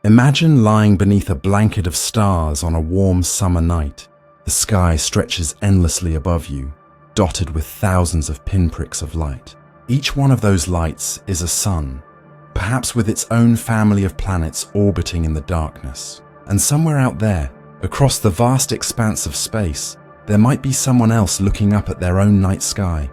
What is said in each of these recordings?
Imagine lying beneath a blanket of stars on a warm summer night. The sky stretches endlessly above you, dotted with thousands of pinpricks of light. Each one of those lights is a sun, perhaps with its own family of planets orbiting in the darkness. And somewhere out there, across the vast expanse of space, there might be someone else looking up at their own night sky,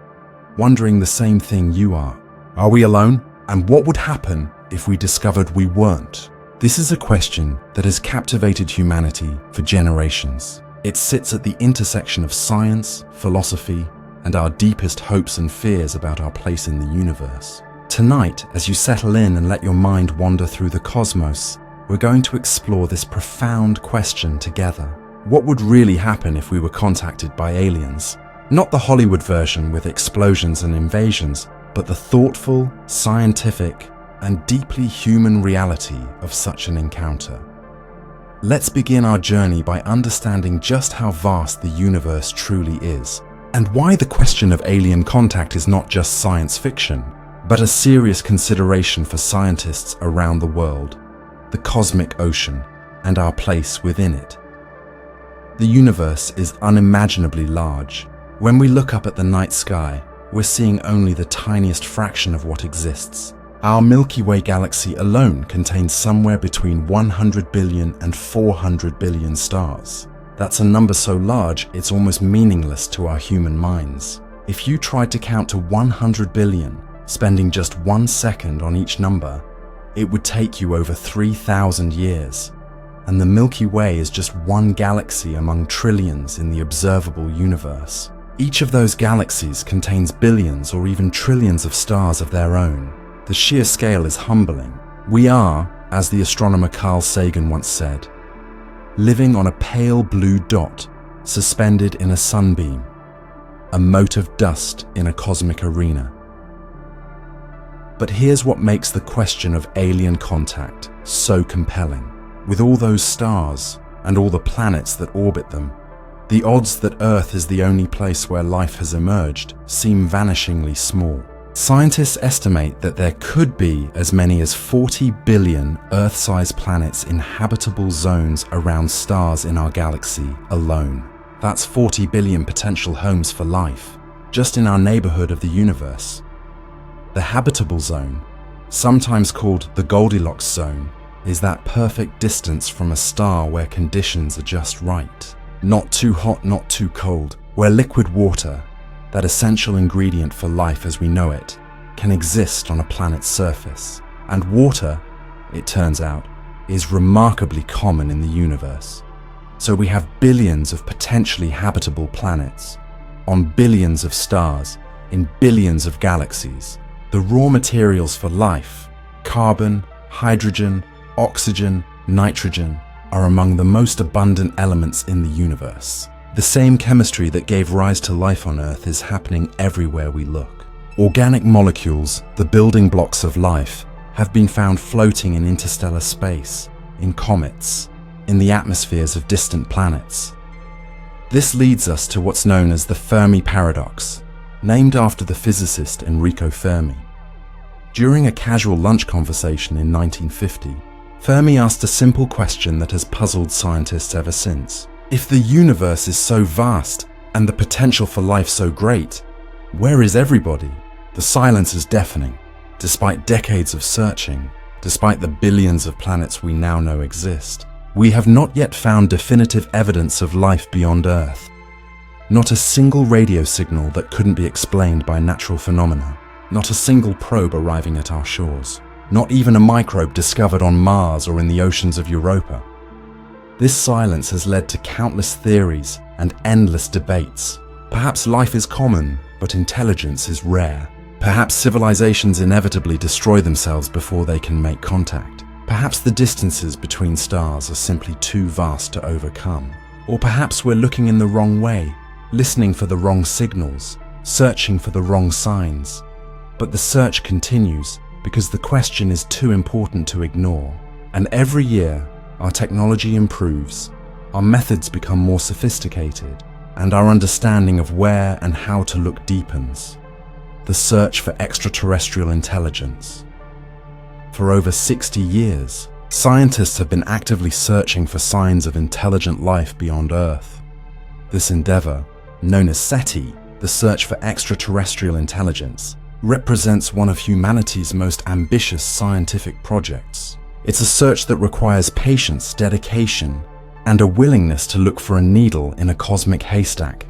wondering the same thing you are. Are we alone? And what would happen if we discovered we weren't? This is a question that has captivated humanity for generations. It sits at the intersection of science, philosophy, and our deepest hopes and fears about our place in the universe. Tonight, as you settle in and let your mind wander through the cosmos, we're going to explore this profound question together. What would really happen if we were contacted by aliens? Not the Hollywood version with explosions and invasions, but the thoughtful, scientific, and deeply human reality of such an encounter. Let's begin our journey by understanding just how vast the universe truly is, and why the question of alien contact is not just science fiction, but a serious consideration for scientists around the world, the cosmic ocean, and our place within it. The universe is unimaginably large. When we look up at the night sky, we're seeing only the tiniest fraction of what exists. Our Milky Way galaxy alone contains somewhere between 100 billion and 400 billion stars. That's a number so large it's almost meaningless to our human minds. If you tried to count to 100 billion, spending just 1 second on each number, it would take you over 3,000 years. And the Milky Way is just one galaxy among trillions in the observable universe. Each of those galaxies contains billions or even trillions of stars of their own. The sheer scale is humbling. We are, as the astronomer Carl Sagan once said, living on a pale blue dot suspended in a sunbeam, a mote of dust in a cosmic arena. But here's what makes the question of alien contact so compelling. With all those stars and all the planets that orbit them, the odds that Earth is the only place where life has emerged seem vanishingly small. Scientists estimate that there could be as many as 40 billion Earth-sized planets in habitable zones around stars in our galaxy alone. That's 40 billion potential homes for life, just in our neighborhood of the universe. The habitable zone, sometimes called the Goldilocks zone, is that perfect distance from a star where conditions are just right. Not too hot, not too cold, where liquid water, that essential ingredient for life as we know it, can exist on a planet's surface. And water, it turns out, is remarkably common in the universe. So we have billions of potentially habitable planets, on billions of stars, in billions of galaxies. The raw materials for life, carbon, hydrogen, oxygen, nitrogen, are among the most abundant elements in the universe. The same chemistry that gave rise to life on Earth is happening everywhere we look. Organic molecules, the building blocks of life, have been found floating in interstellar space, in comets, in the atmospheres of distant planets. This leads us to what's known as the Fermi paradox, named after the physicist Enrico Fermi. During a casual lunch conversation in 1950, Fermi asked a simple question that has puzzled scientists ever since. If the universe is so vast and the potential for life so great, where is everybody? The silence is deafening. Despite decades of searching, despite the billions of planets we now know exist, we have not yet found definitive evidence of life beyond Earth. Not a single radio signal that couldn't be explained by natural phenomena. Not a single probe arriving at our shores. Not even a microbe discovered on Mars or in the oceans of Europa. This silence has led to countless theories and endless debates. Perhaps life is common, but intelligence is rare. Perhaps civilizations inevitably destroy themselves before they can make contact. Perhaps the distances between stars are simply too vast to overcome. Or perhaps we're looking in the wrong way, listening for the wrong signals, searching for the wrong signs. But the search continues because the question is too important to ignore. And every year, our technology improves, our methods become more sophisticated, and our understanding of where and how to look deepens. The search for extraterrestrial intelligence. For over 60 years, Scientists have been actively searching for signs of intelligent life beyond Earth. This endeavor, known as SETI, the search for extraterrestrial intelligence, represents one of humanity's most ambitious scientific projects. It's a search that requires patience, dedication, and a willingness to look for a needle in a cosmic haystack.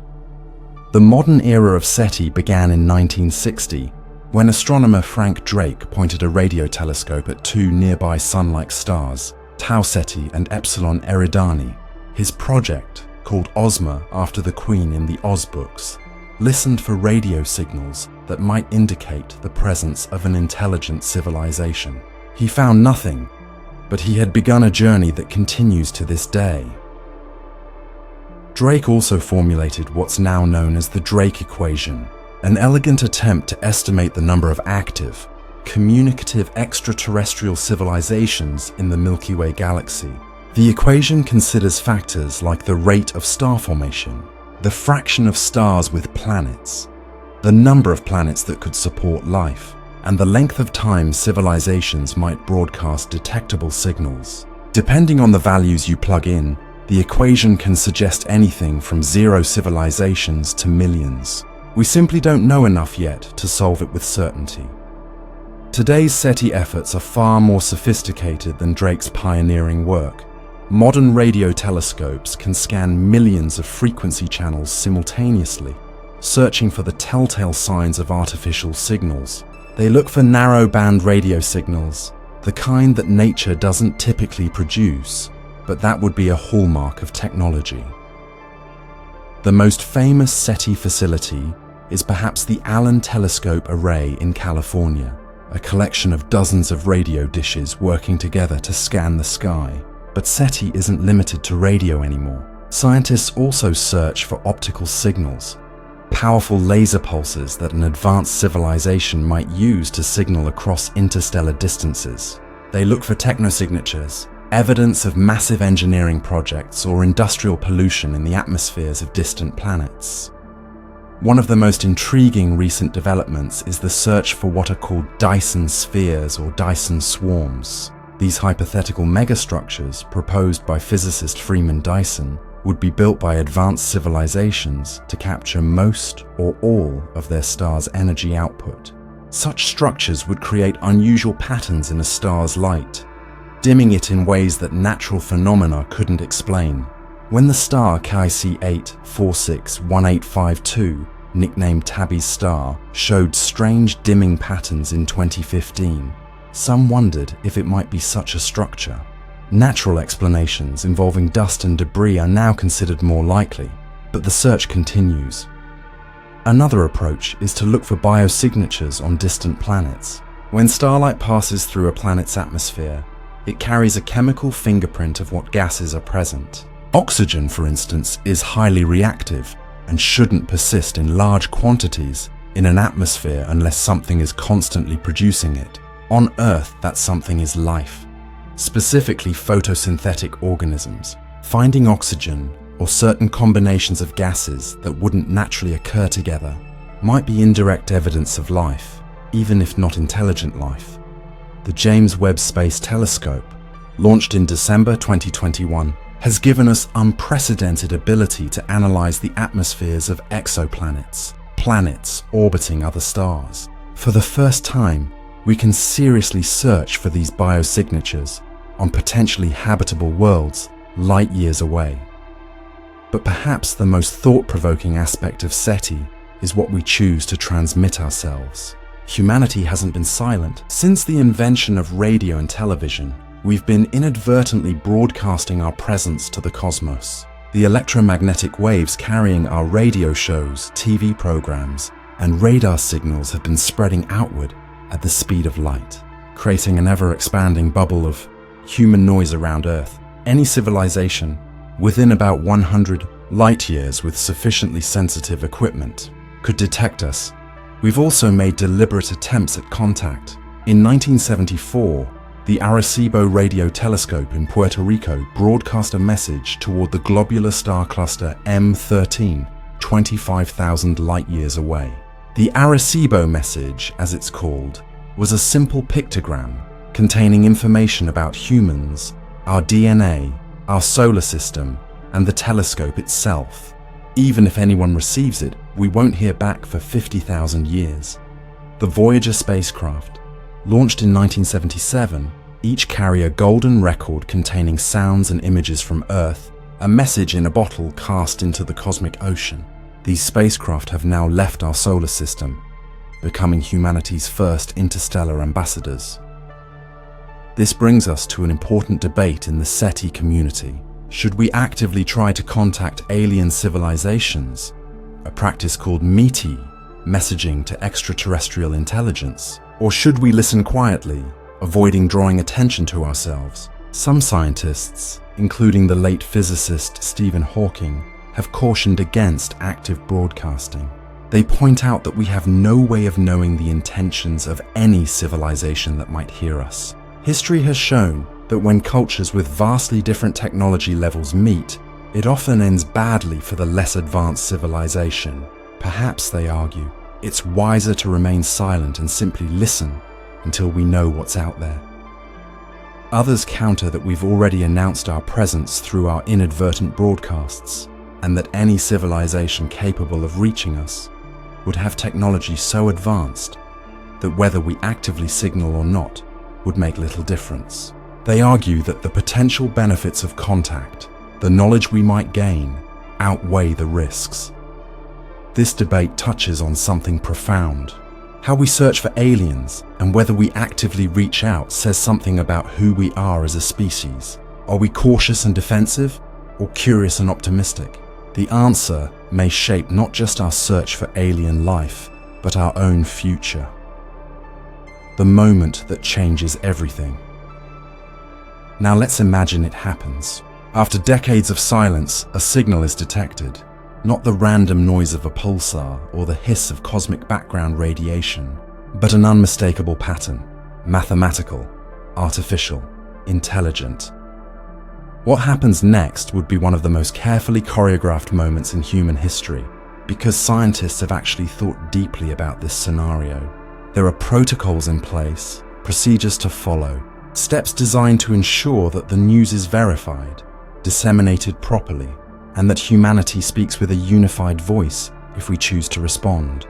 The modern era of SETI began in 1960, when astronomer Frank Drake pointed a radio telescope at two nearby sun-like stars, Tau Ceti and Epsilon Eridani. His project, called Ozma after the Queen in the Oz books, listened for radio signals that might indicate the presence of an intelligent civilization. He found nothing, but he had begun a journey that continues to this day. Drake also formulated what's now known as the Drake equation, an elegant attempt to estimate the number of active, communicative extraterrestrial civilizations in the Milky Way galaxy. The equation considers factors like the rate of star formation, the fraction of stars with planets, the number of planets that could support life, and the length of time civilizations might broadcast detectable signals. Depending on the values you plug in, the equation can suggest anything from 0 civilizations to millions. We simply don't know enough yet to solve it with certainty. Today's SETI efforts are far more sophisticated than Drake's pioneering work. Modern radio telescopes can scan millions of frequency channels simultaneously, searching for the telltale signs of artificial signals. They look for narrow-band radio signals, the kind that nature doesn't typically produce, but that would be a hallmark of technology. The most famous SETI facility is perhaps the Allen Telescope Array in California, a collection of dozens of radio dishes working together to scan the sky. But SETI isn't limited to radio anymore. Scientists also search for optical signals, powerful laser pulses that an advanced civilization might use to signal across interstellar distances. They look for technosignatures, evidence of massive engineering projects or industrial pollution in the atmospheres of distant planets. One of the most intriguing recent developments is the search for what are called Dyson spheres or Dyson swarms. These hypothetical megastructures, proposed by physicist Freeman Dyson, would be built by advanced civilizations to capture most or all of their star's energy output. Such structures would create unusual patterns in a star's light, dimming it in ways that natural phenomena couldn't explain. When the star KIC 8461852, nicknamed Tabby's star, showed strange dimming patterns in 2015, some wondered if it might be such a structure. Natural explanations involving dust and debris are now considered more likely, but the search continues. Another approach is to look for biosignatures on distant planets. When starlight passes through a planet's atmosphere, it carries a chemical fingerprint of what gases are present. Oxygen, for instance, is highly reactive and shouldn't persist in large quantities in an atmosphere unless something is constantly producing it. On Earth, that something is life, specifically photosynthetic organisms. Finding oxygen or certain combinations of gases that wouldn't naturally occur together might be indirect evidence of life, even if not intelligent life. The James Webb Space Telescope, launched in December 2021, has given us unprecedented ability to analyze the atmospheres of exoplanets, planets orbiting other stars. For the first time, we can seriously search for these biosignatures on potentially habitable worlds light years away. But perhaps the most thought-provoking aspect of SETI is what we choose to transmit ourselves. Humanity hasn't been silent. Since the invention of radio and television, we've been inadvertently broadcasting our presence to the cosmos. The electromagnetic waves carrying our radio shows, TV programs, and radar signals have been spreading outward at the speed of light, creating an ever-expanding bubble of human noise around Earth. Any civilization, within about 100 light-years with sufficiently sensitive equipment, could detect us. We've also made deliberate attempts at contact. In 1974, the Arecibo Radio Telescope in Puerto Rico broadcast a message toward the globular star cluster M13, 25,000 light-years away. The Arecibo message, as it's called, was a simple pictogram containing information about humans, our DNA, our solar system, and the telescope itself. Even if anyone receives it, we won't hear back for 50,000 years. The Voyager spacecraft, launched in 1977, each carry a golden record containing sounds and images from Earth, a message in a bottle cast into the cosmic ocean. These spacecraft have now left our solar system, becoming humanity's first interstellar ambassadors. This brings us to an important debate in the SETI community. Should we actively try to contact alien civilizations, a practice called METI, messaging to extraterrestrial intelligence, or should we listen quietly, avoiding drawing attention to ourselves? Some scientists, including the late physicist Stephen Hawking, have cautioned against active broadcasting. They point out that we have no way of knowing the intentions of any civilization that might hear us. History has shown that when cultures with vastly different technology levels meet, it often ends badly for the less advanced civilization. Perhaps, they argue, it's wiser to remain silent and simply listen until we know what's out there. Others counter that we've already announced our presence through our inadvertent broadcasts, and that any civilization capable of reaching us would have technology so advanced that whether we actively signal or not would make little difference. They argue that the potential benefits of contact, the knowledge we might gain, outweigh the risks. This debate touches on something profound. How we search for aliens and whether we actively reach out says something about who we are as a species. Are we cautious and defensive, or curious and optimistic? The answer may shape not just our search for alien life, but our own future. The moment that changes everything. Now let's imagine it happens. After decades of silence, a signal is detected. Not the random noise of a pulsar or the hiss of cosmic background radiation, but an unmistakable pattern. Mathematical, artificial, intelligent. What happens next would be one of the most carefully choreographed moments in human history, because scientists have actually thought deeply about this scenario. There are protocols in place, procedures to follow, steps designed to ensure that the news is verified, disseminated properly, and that humanity speaks with a unified voice if we choose to respond.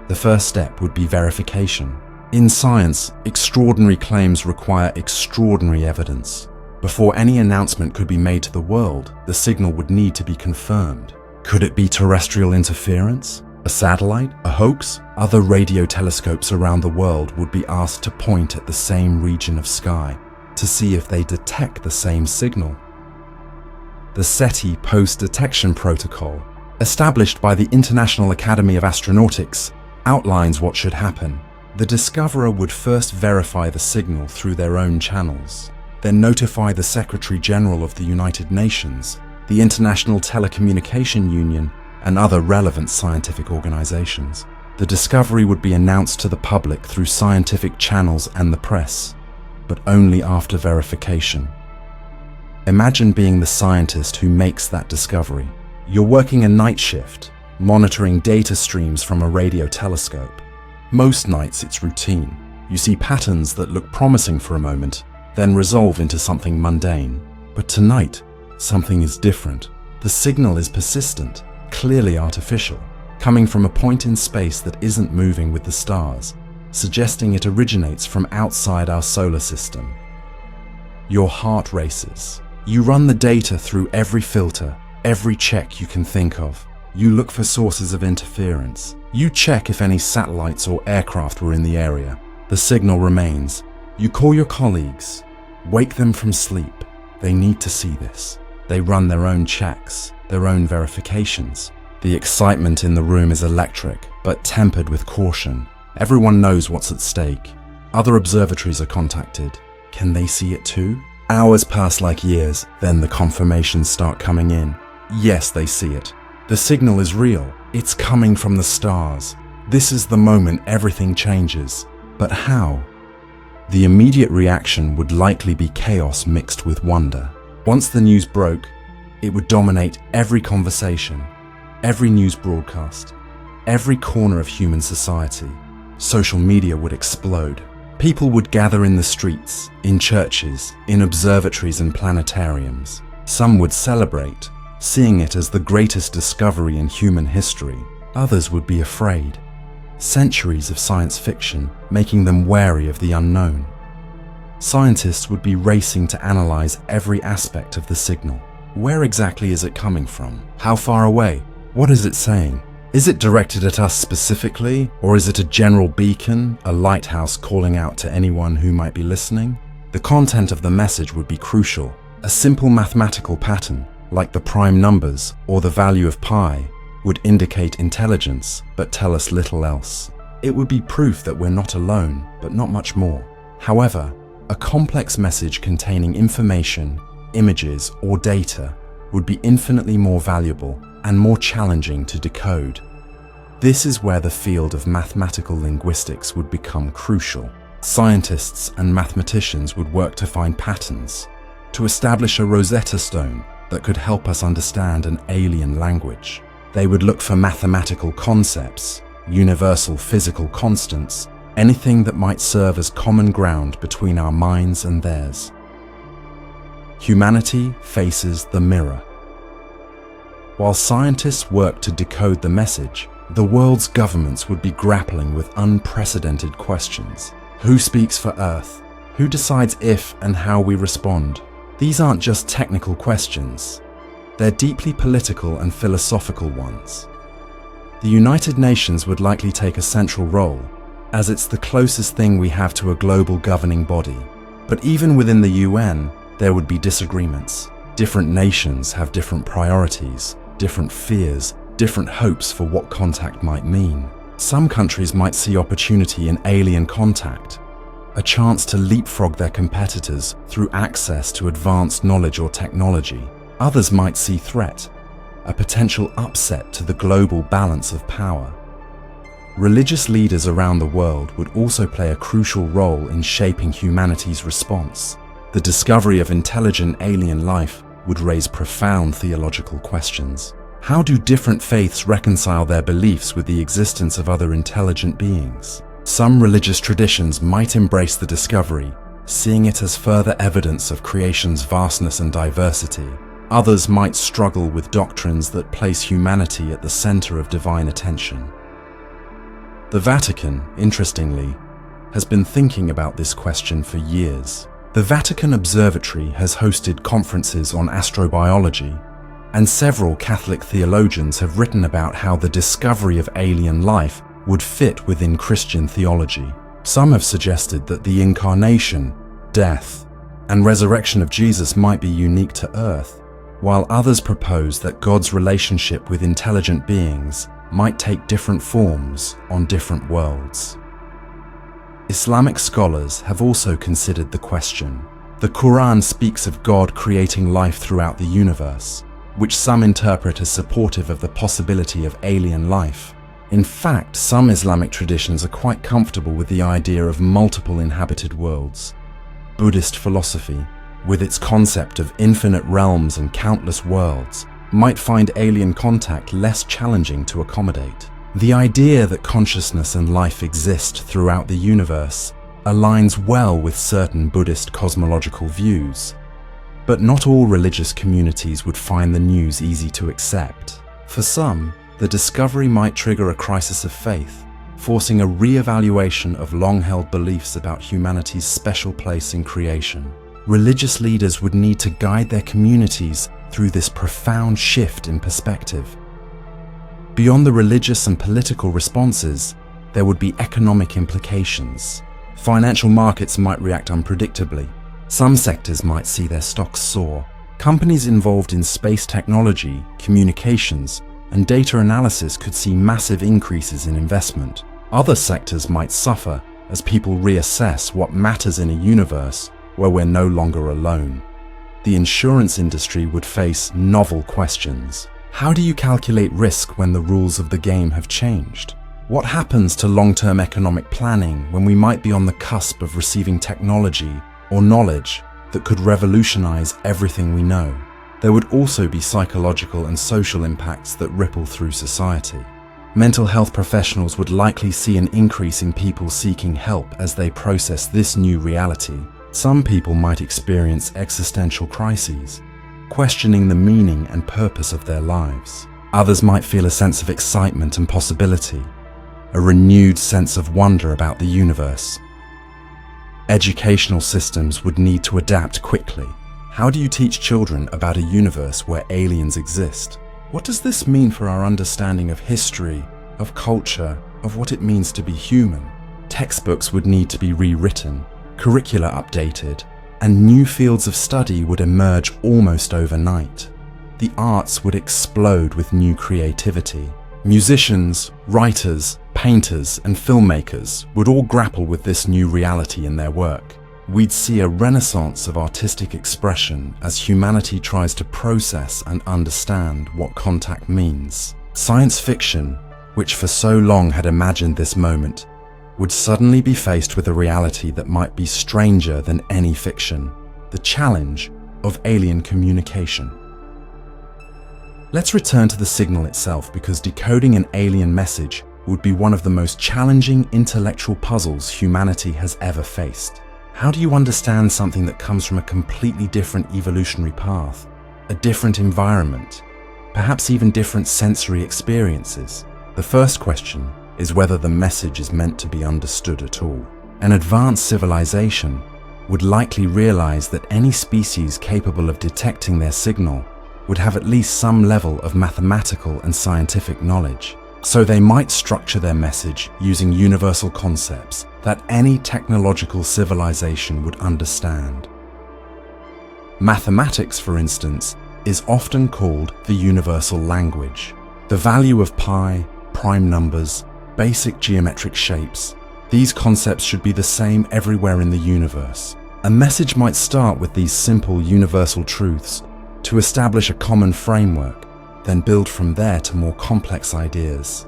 The first step would be verification. In science, extraordinary claims require extraordinary evidence. Before any announcement could be made to the world, the signal would need to be confirmed. Could it be terrestrial interference? A satellite? A hoax? Other radio telescopes around the world would be asked to point at the same region of sky to see if they detect the same signal. The SETI Post-Detection Protocol, established by the International Academy of Astronautics, outlines what should happen. The discoverer would first verify the signal through their own channels, then notify the Secretary General of the United Nations, the International Telecommunication Union, and other relevant scientific organizations. The discovery would be announced to the public through scientific channels and the press, but only after verification. Imagine being the scientist who makes that discovery. You're working a night shift, monitoring data streams from a radio telescope. Most nights it's routine. You see patterns that look promising for a moment, then resolve into something mundane. But tonight, something is different. The signal is persistent, clearly artificial, coming from a point in space that isn't moving with the stars, suggesting it originates from outside our solar system. Your heart races. You run the data through every filter, every check you can think of. You look for sources of interference. You check if any satellites or aircraft were in the area. The signal remains. You call your colleagues. Wake them from sleep. They need to see this. They run their own checks, their own verifications. The excitement in the room is electric, but tempered with caution. Everyone knows what's at stake. Other observatories are contacted. Can they see it too? Hours pass like years, then the confirmations start coming in. Yes, they see it. The signal is real. It's coming from the stars. This is the moment everything changes. But how? The immediate reaction would likely be chaos mixed with wonder. Once the news broke, it would dominate every conversation, every news broadcast, every corner of human society. Social media would explode. People would gather in the streets, in churches, in observatories and planetariums. Some would celebrate, seeing it as the greatest discovery in human history. Others would be afraid. Centuries of science fiction making them wary of the unknown. Scientists would be racing to analyze every aspect of the signal. Where exactly is it coming from? How far away? What is it saying? Is it directed at us specifically, or is it a general beacon, a lighthouse calling out to anyone who might be listening? The content of the message would be crucial. A simple mathematical pattern, like the prime numbers or the value of pi, would indicate intelligence but tell us little else. It would be proof that we're not alone, but not much more. However, a complex message containing information, images, or data would be infinitely more valuable and more challenging to decode. This is where the field of mathematical linguistics would become crucial. Scientists and mathematicians would work to find patterns, to establish a Rosetta Stone that could help us understand an alien language. They would look for mathematical concepts, universal physical constants, anything that might serve as common ground between our minds and theirs. Humanity faces the mirror. While scientists work to decode the message, the world's governments would be grappling with unprecedented questions. Who speaks for Earth? Who decides if and how we respond? These aren't just technical questions. They're deeply political and philosophical ones. The United Nations would likely take a central role, as it's the closest thing we have to a global governing body. But even within the UN, there would be disagreements. Different nations have different priorities, different fears, different hopes for what contact might mean. Some countries might see opportunity in alien contact, a chance to leapfrog their competitors through access to advanced knowledge or technology. Others might see threat, a potential upset to the global balance of power. Religious leaders around the world would also play a crucial role in shaping humanity's response. The discovery of intelligent alien life would raise profound theological questions. How do different faiths reconcile their beliefs with the existence of other intelligent beings? Some religious traditions might embrace the discovery, seeing it as further evidence of creation's vastness and diversity. Others might struggle with doctrines that place humanity at the center of divine attention. The Vatican, interestingly, has been thinking about this question for years. The Vatican Observatory has hosted conferences on astrobiology, and several Catholic theologians have written about how the discovery of alien life would fit within Christian theology. Some have suggested that the incarnation, death, and resurrection of Jesus might be unique to Earth, while others propose that God's relationship with intelligent beings might take different forms on different worlds. Islamic scholars have also considered the question. The Quran speaks of God creating life throughout the universe, which some interpret as supportive of the possibility of alien life. In fact, some Islamic traditions are quite comfortable with the idea of multiple inhabited worlds. Buddhist philosophy, with its concept of infinite realms and countless worlds, might find alien contact less challenging to accommodate. The idea that consciousness and life exist throughout the universe aligns well with certain Buddhist cosmological views, but not all religious communities would find the news easy to accept. For some, the discovery might trigger a crisis of faith, forcing a re-evaluation of long-held beliefs about humanity's special place in creation. Religious leaders would need to guide their communities through this profound shift in perspective. Beyond the religious and political responses, there would be economic implications. Financial markets might react unpredictably. Some sectors might see their stocks soar. Companies involved in space technology, communications, and data analysis could see massive increases in investment. Other sectors might suffer as people reassess what matters in a universe where we're no longer alone. The insurance industry would face novel questions. How do you calculate risk when the rules of the game have changed? What happens to long-term economic planning when we might be on the cusp of receiving technology or knowledge that could revolutionize everything we know? There would also be psychological and social impacts that ripple through society. Mental health professionals would likely see an increase in people seeking help as they process this new reality. Some people might experience existential crises, questioning the meaning and purpose of their lives. Others might feel a sense of excitement and possibility, a renewed sense of wonder about the universe. Educational systems would need to adapt quickly. How do you teach children about a universe where aliens exist? What does this mean for our understanding of history, of culture, of what it means to be human? Textbooks would need to be rewritten, curricula updated, and new fields of study would emerge almost overnight. The arts would explode with new creativity. Musicians, writers, painters, and filmmakers would all grapple with this new reality in their work. We'd see a renaissance of artistic expression as humanity tries to process and understand what contact means. Science fiction, which for so long had imagined this moment, would suddenly be faced with a reality that might be stranger than any fiction: the challenge of alien communication. Let's return to the signal itself, because decoding an alien message would be one of the most challenging intellectual puzzles humanity has ever faced. How do you understand something that comes from a completely different evolutionary path, a different environment, perhaps even different sensory experiences? The first question is whether the message is meant to be understood at all. An advanced civilization would likely realize that any species capable of detecting their signal would have at least some level of mathematical and scientific knowledge. So they might structure their message using universal concepts that any technological civilization would understand. Mathematics, for instance, is often called the universal language. The value of pi, prime numbers, basic geometric shapes, these concepts should be the same everywhere in the universe. A message might start with these simple universal truths to establish a common framework, then build from there to more complex ideas.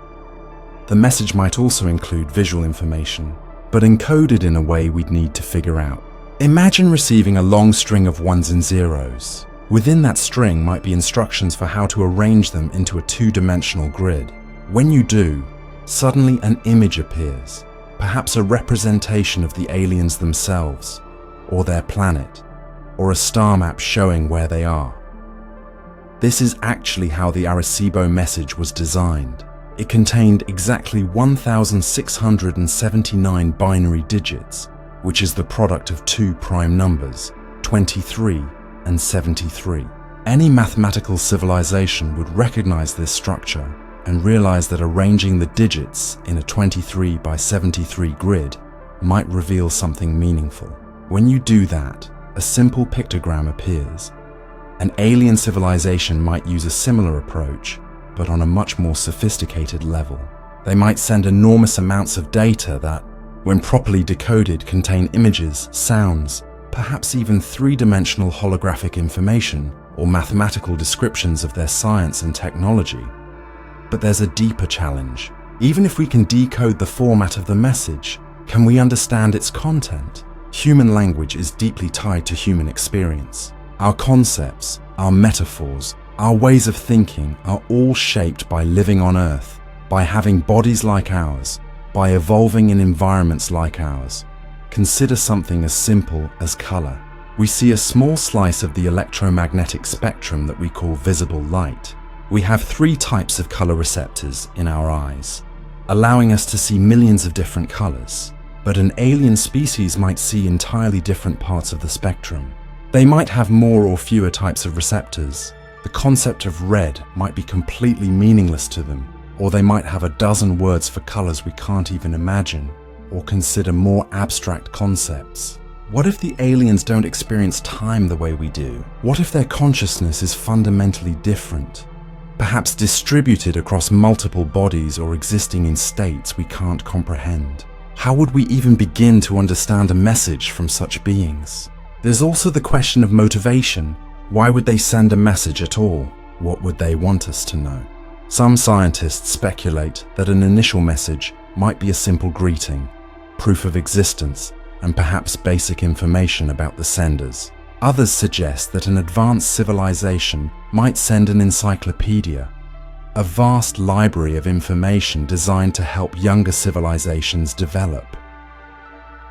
The message might also include visual information, but encoded in a way we'd need to figure out. Imagine receiving a long string of ones and zeros. Within that string might be instructions for how to arrange them into a two-dimensional grid. When you do, suddenly an image appears, perhaps a representation of the aliens themselves, or their planet, or a star map showing where they are. This is actually how the Arecibo message was designed. It contained exactly 1,679 binary digits, which is the product of two prime numbers, 23 and 73. Any mathematical civilization would recognize this structure and realize that arranging the digits in a 23 by 73 grid might reveal something meaningful. When you do that, a simple pictogram appears. An alien civilization might use a similar approach, but on a much more sophisticated level. They might send enormous amounts of data that, when properly decoded, contain images, sounds, perhaps even three-dimensional holographic information or mathematical descriptions of their science and technology. But there's a deeper challenge. Even if we can decode the format of the message, can we understand its content? Human language is deeply tied to human experience. Our concepts, our metaphors, our ways of thinking are all shaped by living on Earth, by having bodies like ours, by evolving in environments like ours. Consider something as simple as color. We see a small slice of the electromagnetic spectrum that we call visible light. We have 3 types of color receptors in our eyes, allowing us to see millions of different colors. But an alien species might see entirely different parts of the spectrum. They might have more or fewer types of receptors. The concept of red might be completely meaningless to them, or they might have a dozen words for colors we can't even imagine, or consider more abstract concepts. What if the aliens don't experience time the way we do? What if their consciousness is fundamentally different? Perhaps distributed across multiple bodies or existing in states we can't comprehend. How would we even begin to understand a message from such beings? There's also the question of motivation. Why would they send a message at all? What would they want us to know? Some scientists speculate that an initial message might be a simple greeting, proof of existence, and perhaps basic information about the senders. Others suggest that an advanced civilization might send an encyclopedia, a vast library of information designed to help younger civilizations develop.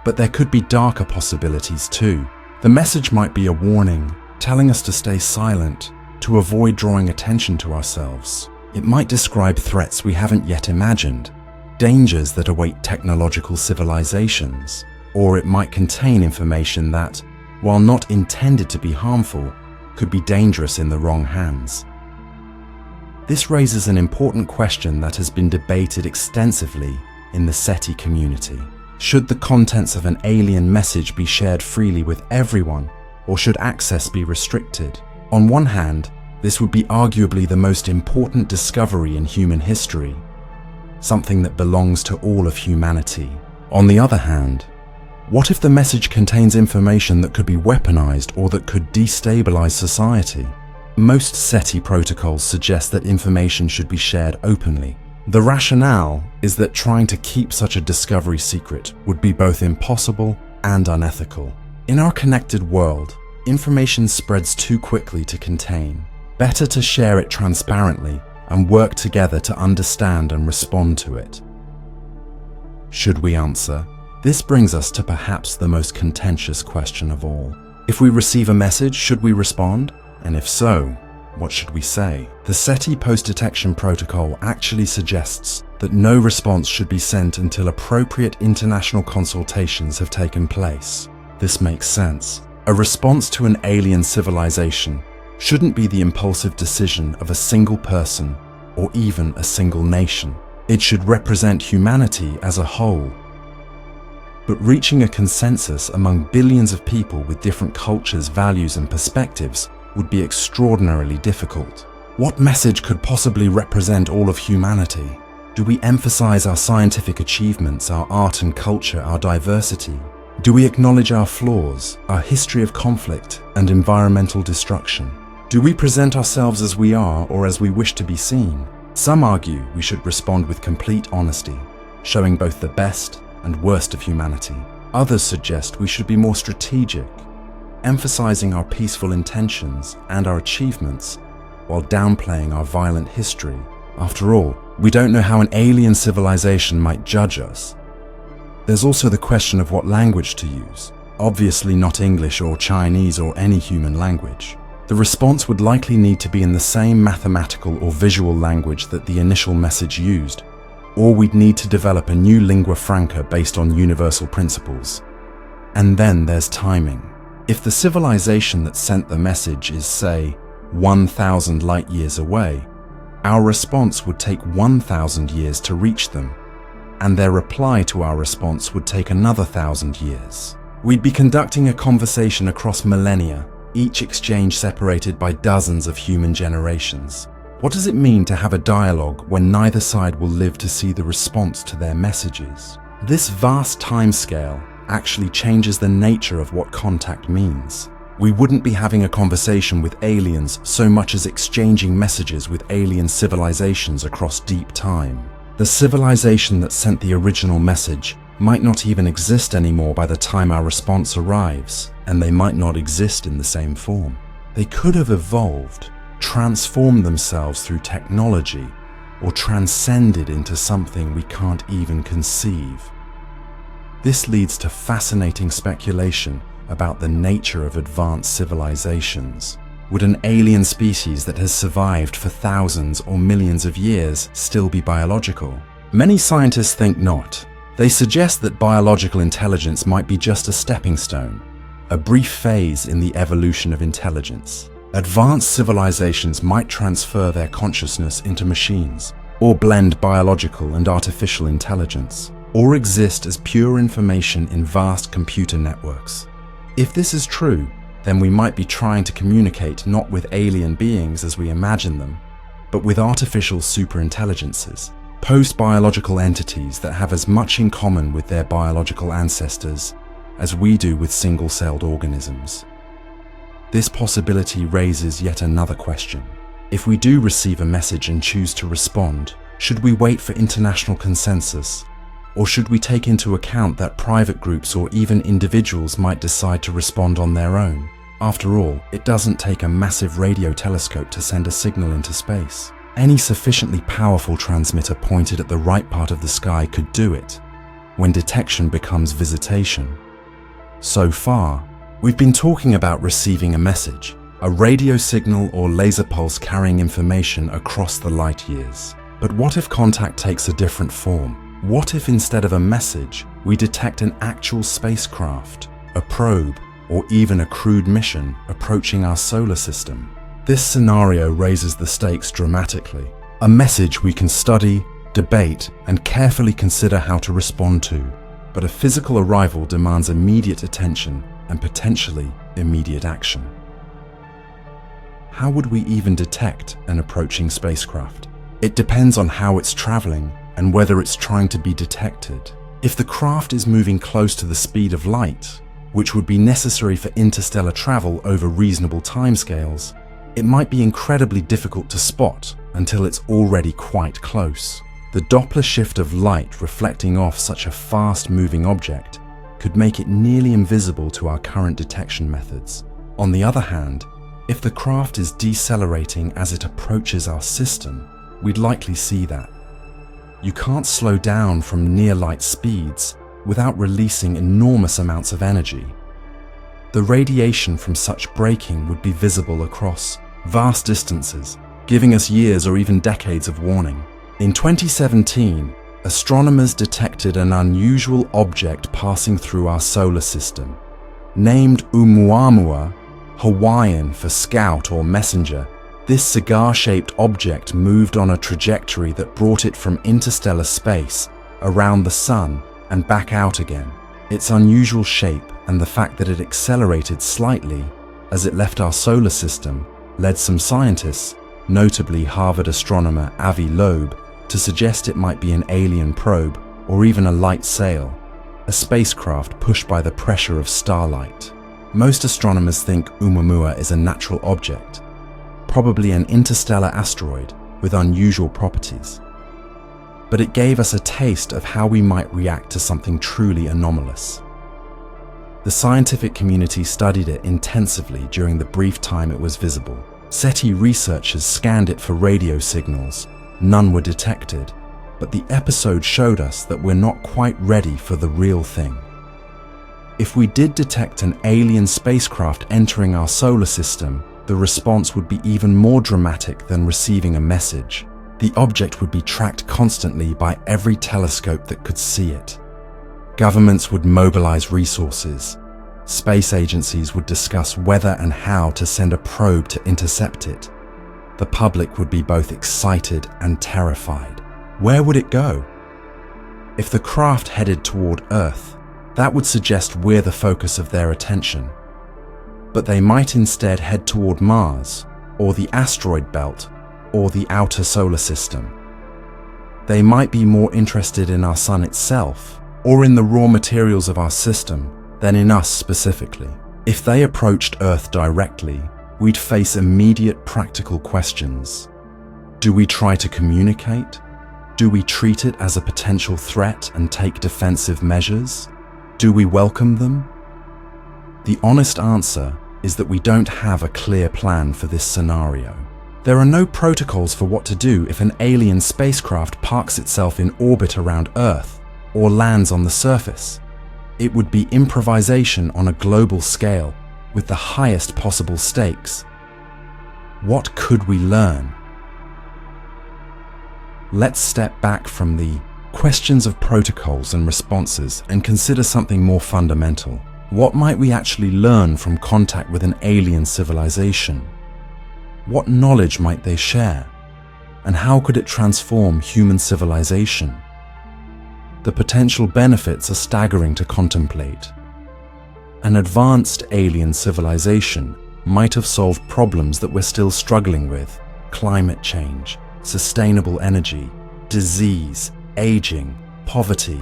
But there could be darker possibilities too. The message might be a warning, telling us to stay silent, to avoid drawing attention to ourselves. It might describe threats we haven't yet imagined, dangers that await technological civilizations, or it might contain information that, while not intended to be harmful, could be dangerous in the wrong hands. This raises an important question that has been debated extensively in the SETI community. Should the contents of an alien message be shared freely with everyone, or should access be restricted? On one hand, this would be arguably the most important discovery in human history, something that belongs to all of humanity. On the other hand, what if the message contains information that could be weaponized or that could destabilize society? Most SETI protocols suggest that information should be shared openly. The rationale is that trying to keep such a discovery secret would be both impossible and unethical. In our connected world, information spreads too quickly to contain. Better to share it transparently and work together to understand and respond to it. Should we answer? This brings us to perhaps the most contentious question of all. If we receive a message, should we respond? And if so, what should we say? The SETI Post-Detection Protocol actually suggests that no response should be sent until appropriate international consultations have taken place. This makes sense. A response to an alien civilization shouldn't be the impulsive decision of a single person or even a single nation. It should represent humanity as a whole. But reaching a consensus among billions of people with different cultures, values, and perspectives would be extraordinarily difficult. What message could possibly represent all of humanity? Do we emphasize our scientific achievements, our art and culture, our diversity? Do we acknowledge our flaws, our history of conflict and environmental destruction? Do we present ourselves as we are or as we wish to be seen? Some argue we should respond with complete honesty, showing both the best and worst of humanity. Others suggest we should be more strategic, emphasizing our peaceful intentions and our achievements while downplaying our violent history. After all, we don't know how an alien civilization might judge us. There's also the question of what language to use. Obviously not English or Chinese or any human language. The response would likely need to be in the same mathematical or visual language that the initial message used, or we'd need to develop a new lingua franca based on universal principles. And then there's timing. If the civilization that sent the message is, say, 1,000 light years away, our response would take 1,000 years to reach them, and their reply to our response would take another 1,000 years. We'd be conducting a conversation across millennia, each exchange separated by dozens of human generations. What does it mean to have a dialogue when neither side will live to see the response to their messages? This vast timescale actually changes the nature of what contact means. We wouldn't be having a conversation with aliens so much as exchanging messages with alien civilizations across deep time. The civilization that sent the original message might not even exist anymore by the time our response arrives, and they might not exist in the same form. They could have evolved, transformed themselves through technology, or transcended into something we can't even conceive. This leads to fascinating speculation about the nature of advanced civilizations. Would an alien species that has survived for thousands or millions of years still be biological? Many scientists think not. They suggest that biological intelligence might be just a stepping stone, a brief phase in the evolution of intelligence. Advanced civilizations might transfer their consciousness into machines, or blend biological and artificial intelligence, or exist as pure information in vast computer networks. If this is true, then we might be trying to communicate not with alien beings as we imagine them, but with artificial superintelligences, post-biological entities that have as much in common with their biological ancestors as we do with single-celled organisms. This possibility raises yet another question. If we do receive a message and choose to respond, should we wait for international consensus? Or should we take into account that private groups or even individuals might decide to respond on their own? After all, it doesn't take a massive radio telescope to send a signal into space. Any sufficiently powerful transmitter pointed at the right part of the sky could do it, when detection becomes visitation. So far, we've been talking about receiving a message, a radio signal or laser pulse carrying information across the light years. But what if contact takes a different form? What if instead of a message, we detect an actual spacecraft, a probe, or even a crewed mission approaching our solar system? This scenario raises the stakes dramatically. A message we can study, debate, and carefully consider how to respond to. But a physical arrival demands immediate attention and potentially immediate action. How would we even detect an approaching spacecraft? It depends on how it's traveling and whether it's trying to be detected. If the craft is moving close to the speed of light, which would be necessary for interstellar travel over reasonable timescales, it might be incredibly difficult to spot until it's already quite close. The Doppler shift of light reflecting off such a fast-moving object could make it nearly invisible to our current detection methods. On the other hand, if the craft is decelerating as it approaches our system, we'd likely see that. You can't slow down from near-light speeds without releasing enormous amounts of energy. The radiation from such braking would be visible across vast distances, giving us years or even decades of warning. In 2017, astronomers detected an unusual object passing through our solar system. Named Oumuamua, Hawaiian for scout or messenger, this cigar-shaped object moved on a trajectory that brought it from interstellar space, around the Sun, and back out again. Its unusual shape and the fact that it accelerated slightly as it left our solar system led some scientists, notably Harvard astronomer Avi Loeb, to suggest it might be an alien probe or even a light sail, a spacecraft pushed by the pressure of starlight. Most astronomers think Oumuamua is a natural object, probably an interstellar asteroid with unusual properties. But it gave us a taste of how we might react to something truly anomalous. The scientific community studied it intensively during the brief time it was visible. SETI researchers scanned it for radio signals. None were detected, but the episode showed us that we're not quite ready for the real thing. If we did detect an alien spacecraft entering our solar system, the response would be even more dramatic than receiving a message. The object would be tracked constantly by every telescope that could see it. Governments would mobilize resources. Space agencies would discuss whether and how to send a probe to intercept it. The public would be both excited and terrified. Where would it go? If the craft headed toward Earth, that would suggest we're the focus of their attention. But they might instead head toward Mars, or the asteroid belt, or the outer solar system. They might be more interested in our sun itself, or in the raw materials of our system, than in us specifically. If they approached Earth directly, we'd face immediate practical questions. Do we try to communicate? Do we treat it as a potential threat and take defensive measures? Do we welcome them? The honest answer is that we don't have a clear plan for this scenario. There are no protocols for what to do if an alien spacecraft parks itself in orbit around Earth or lands on the surface. It would be improvisation on a global scale with the highest possible stakes. What could we learn? Let's step back from the questions of protocols and responses and consider something more fundamental. What might we actually learn from contact with an alien civilization? What knowledge might they share? And how could it transform human civilization? The potential benefits are staggering to contemplate. An advanced alien civilization might have solved problems that we're still struggling with: climate change, sustainable energy, disease, aging, poverty.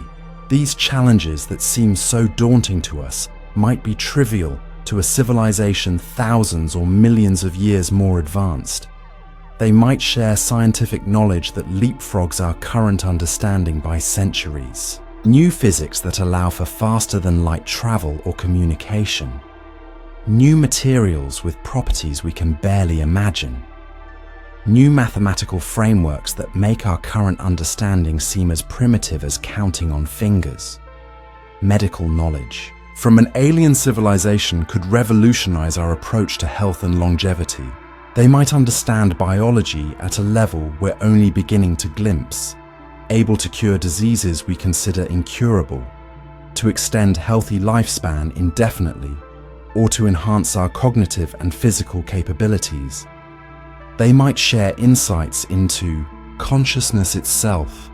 These challenges that seem so daunting to us might be trivial to a civilization thousands or millions of years more advanced. They might share scientific knowledge that leapfrogs our current understanding by centuries. New physics that allow for faster-than-light travel or communication. New materials with properties we can barely imagine. New mathematical frameworks that make our current understanding seem as primitive as counting on fingers. Medical knowledge from an alien civilization could revolutionize our approach to health and longevity. They might understand biology at a level we're only beginning to glimpse, able to cure diseases we consider incurable, to extend healthy lifespan indefinitely, or to enhance our cognitive and physical capabilities. They might share insights into consciousness itself,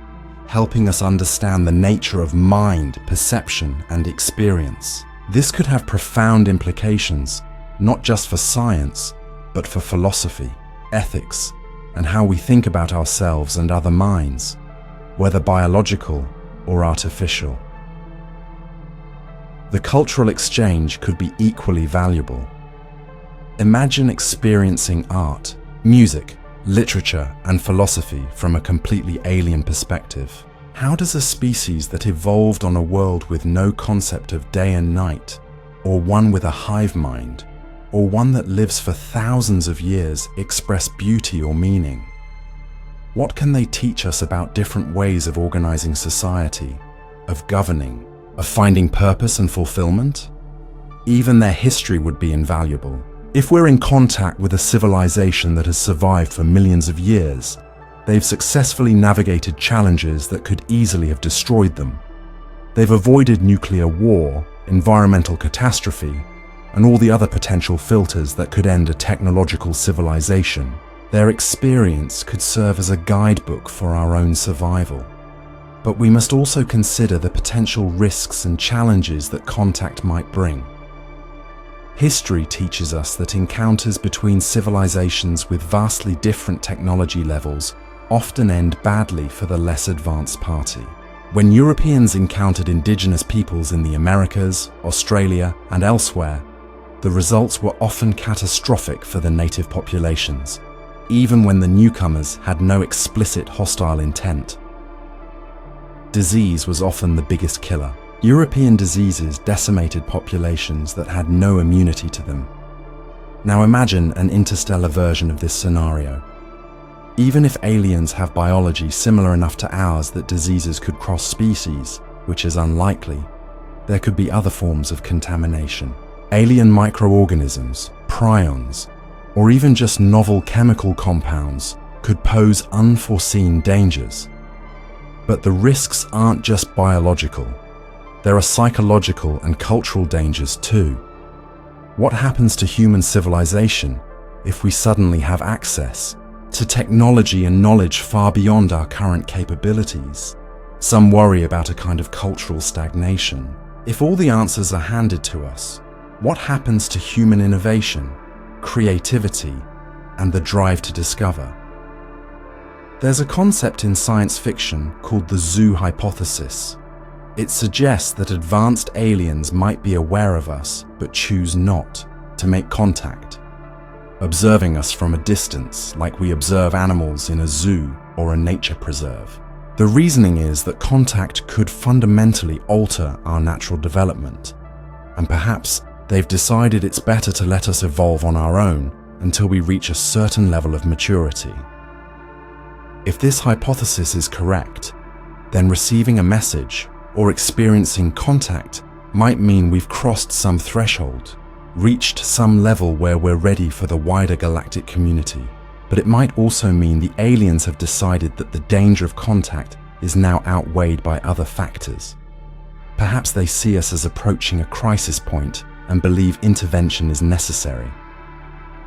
helping us understand the nature of mind, perception, and experience. This could have profound implications, not just for science, but for philosophy, ethics, and how we think about ourselves and other minds, whether biological or artificial. The cultural exchange could be equally valuable. Imagine experiencing art, music, literature, and philosophy from a completely alien perspective. How does a species that evolved on a world with no concept of day and night, or one with a hive mind, or one that lives for thousands of years, express beauty or meaning? What can they teach us about different ways of organizing society, of governing, of finding purpose and fulfillment? Even their history would be invaluable. If we're in contact with a civilization that has survived for millions of years, they've successfully navigated challenges that could easily have destroyed them. They've avoided nuclear war, environmental catastrophe, and all the other potential filters that could end a technological civilization. Their experience could serve as a guidebook for our own survival. But we must also consider the potential risks and challenges that contact might bring. History teaches us that encounters between civilizations with vastly different technology levels often end badly for the less advanced party. When Europeans encountered indigenous peoples in the Americas, Australia, and elsewhere, the results were often catastrophic for the native populations, even when the newcomers had no explicit hostile intent. Disease was often the biggest killer. European diseases decimated populations that had no immunity to them. Now imagine an interstellar version of this scenario. Even if aliens have biology similar enough to ours that diseases could cross species, which is unlikely, there could be other forms of contamination. Alien microorganisms, prions, or even just novel chemical compounds could pose unforeseen dangers. But the risks aren't just biological. There are psychological and cultural dangers too. What happens to human civilization if we suddenly have access to technology and knowledge far beyond our current capabilities? Some worry about a kind of cultural stagnation. If all the answers are handed to us, what happens to human innovation, creativity, and the drive to discover? There's a concept in science fiction called the zoo hypothesis. It suggests that advanced aliens might be aware of us but choose not to make contact, observing us from a distance like we observe animals in a zoo or a nature preserve. The reasoning is that contact could fundamentally alter our natural development, and perhaps they've decided it's better to let us evolve on our own until we reach a certain level of maturity. If this hypothesis is correct, then receiving a message or experiencing contact might mean we've crossed some threshold, reached some level where we're ready for the wider galactic community. But it might also mean the aliens have decided that the danger of contact is now outweighed by other factors. Perhaps they see us as approaching a crisis point and believe intervention is necessary.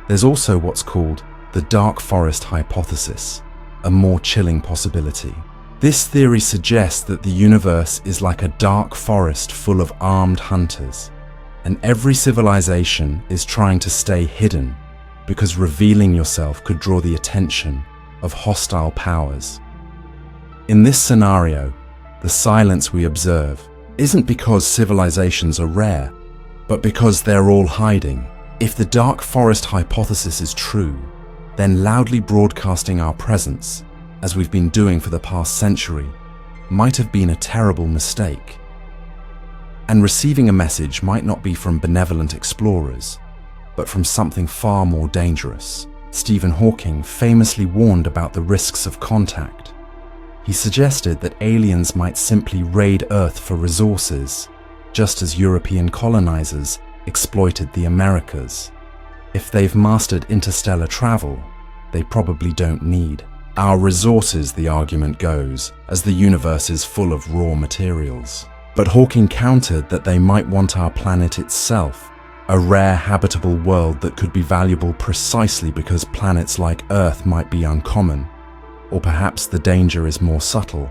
There's also what's called the dark forest hypothesis, a more chilling possibility. This theory suggests that the universe is like a dark forest full of armed hunters, and every civilization is trying to stay hidden because revealing yourself could draw the attention of hostile powers. In this scenario, the silence we observe isn't because civilizations are rare, but because they're all hiding. If the dark forest hypothesis is true, then loudly broadcasting our presence, as we've been doing for the past century, might have been a terrible mistake. And receiving a message might not be from benevolent explorers, but from something far more dangerous. Stephen Hawking famously warned about the risks of contact. He suggested that aliens might simply raid Earth for resources, just as European colonizers exploited the Americas. If they've mastered interstellar travel, they probably don't need our resources, the argument goes, as the universe is full of raw materials. But Hawking countered that they might want our planet itself, a rare habitable world that could be valuable precisely because planets like Earth might be uncommon. Or perhaps the danger is more subtle.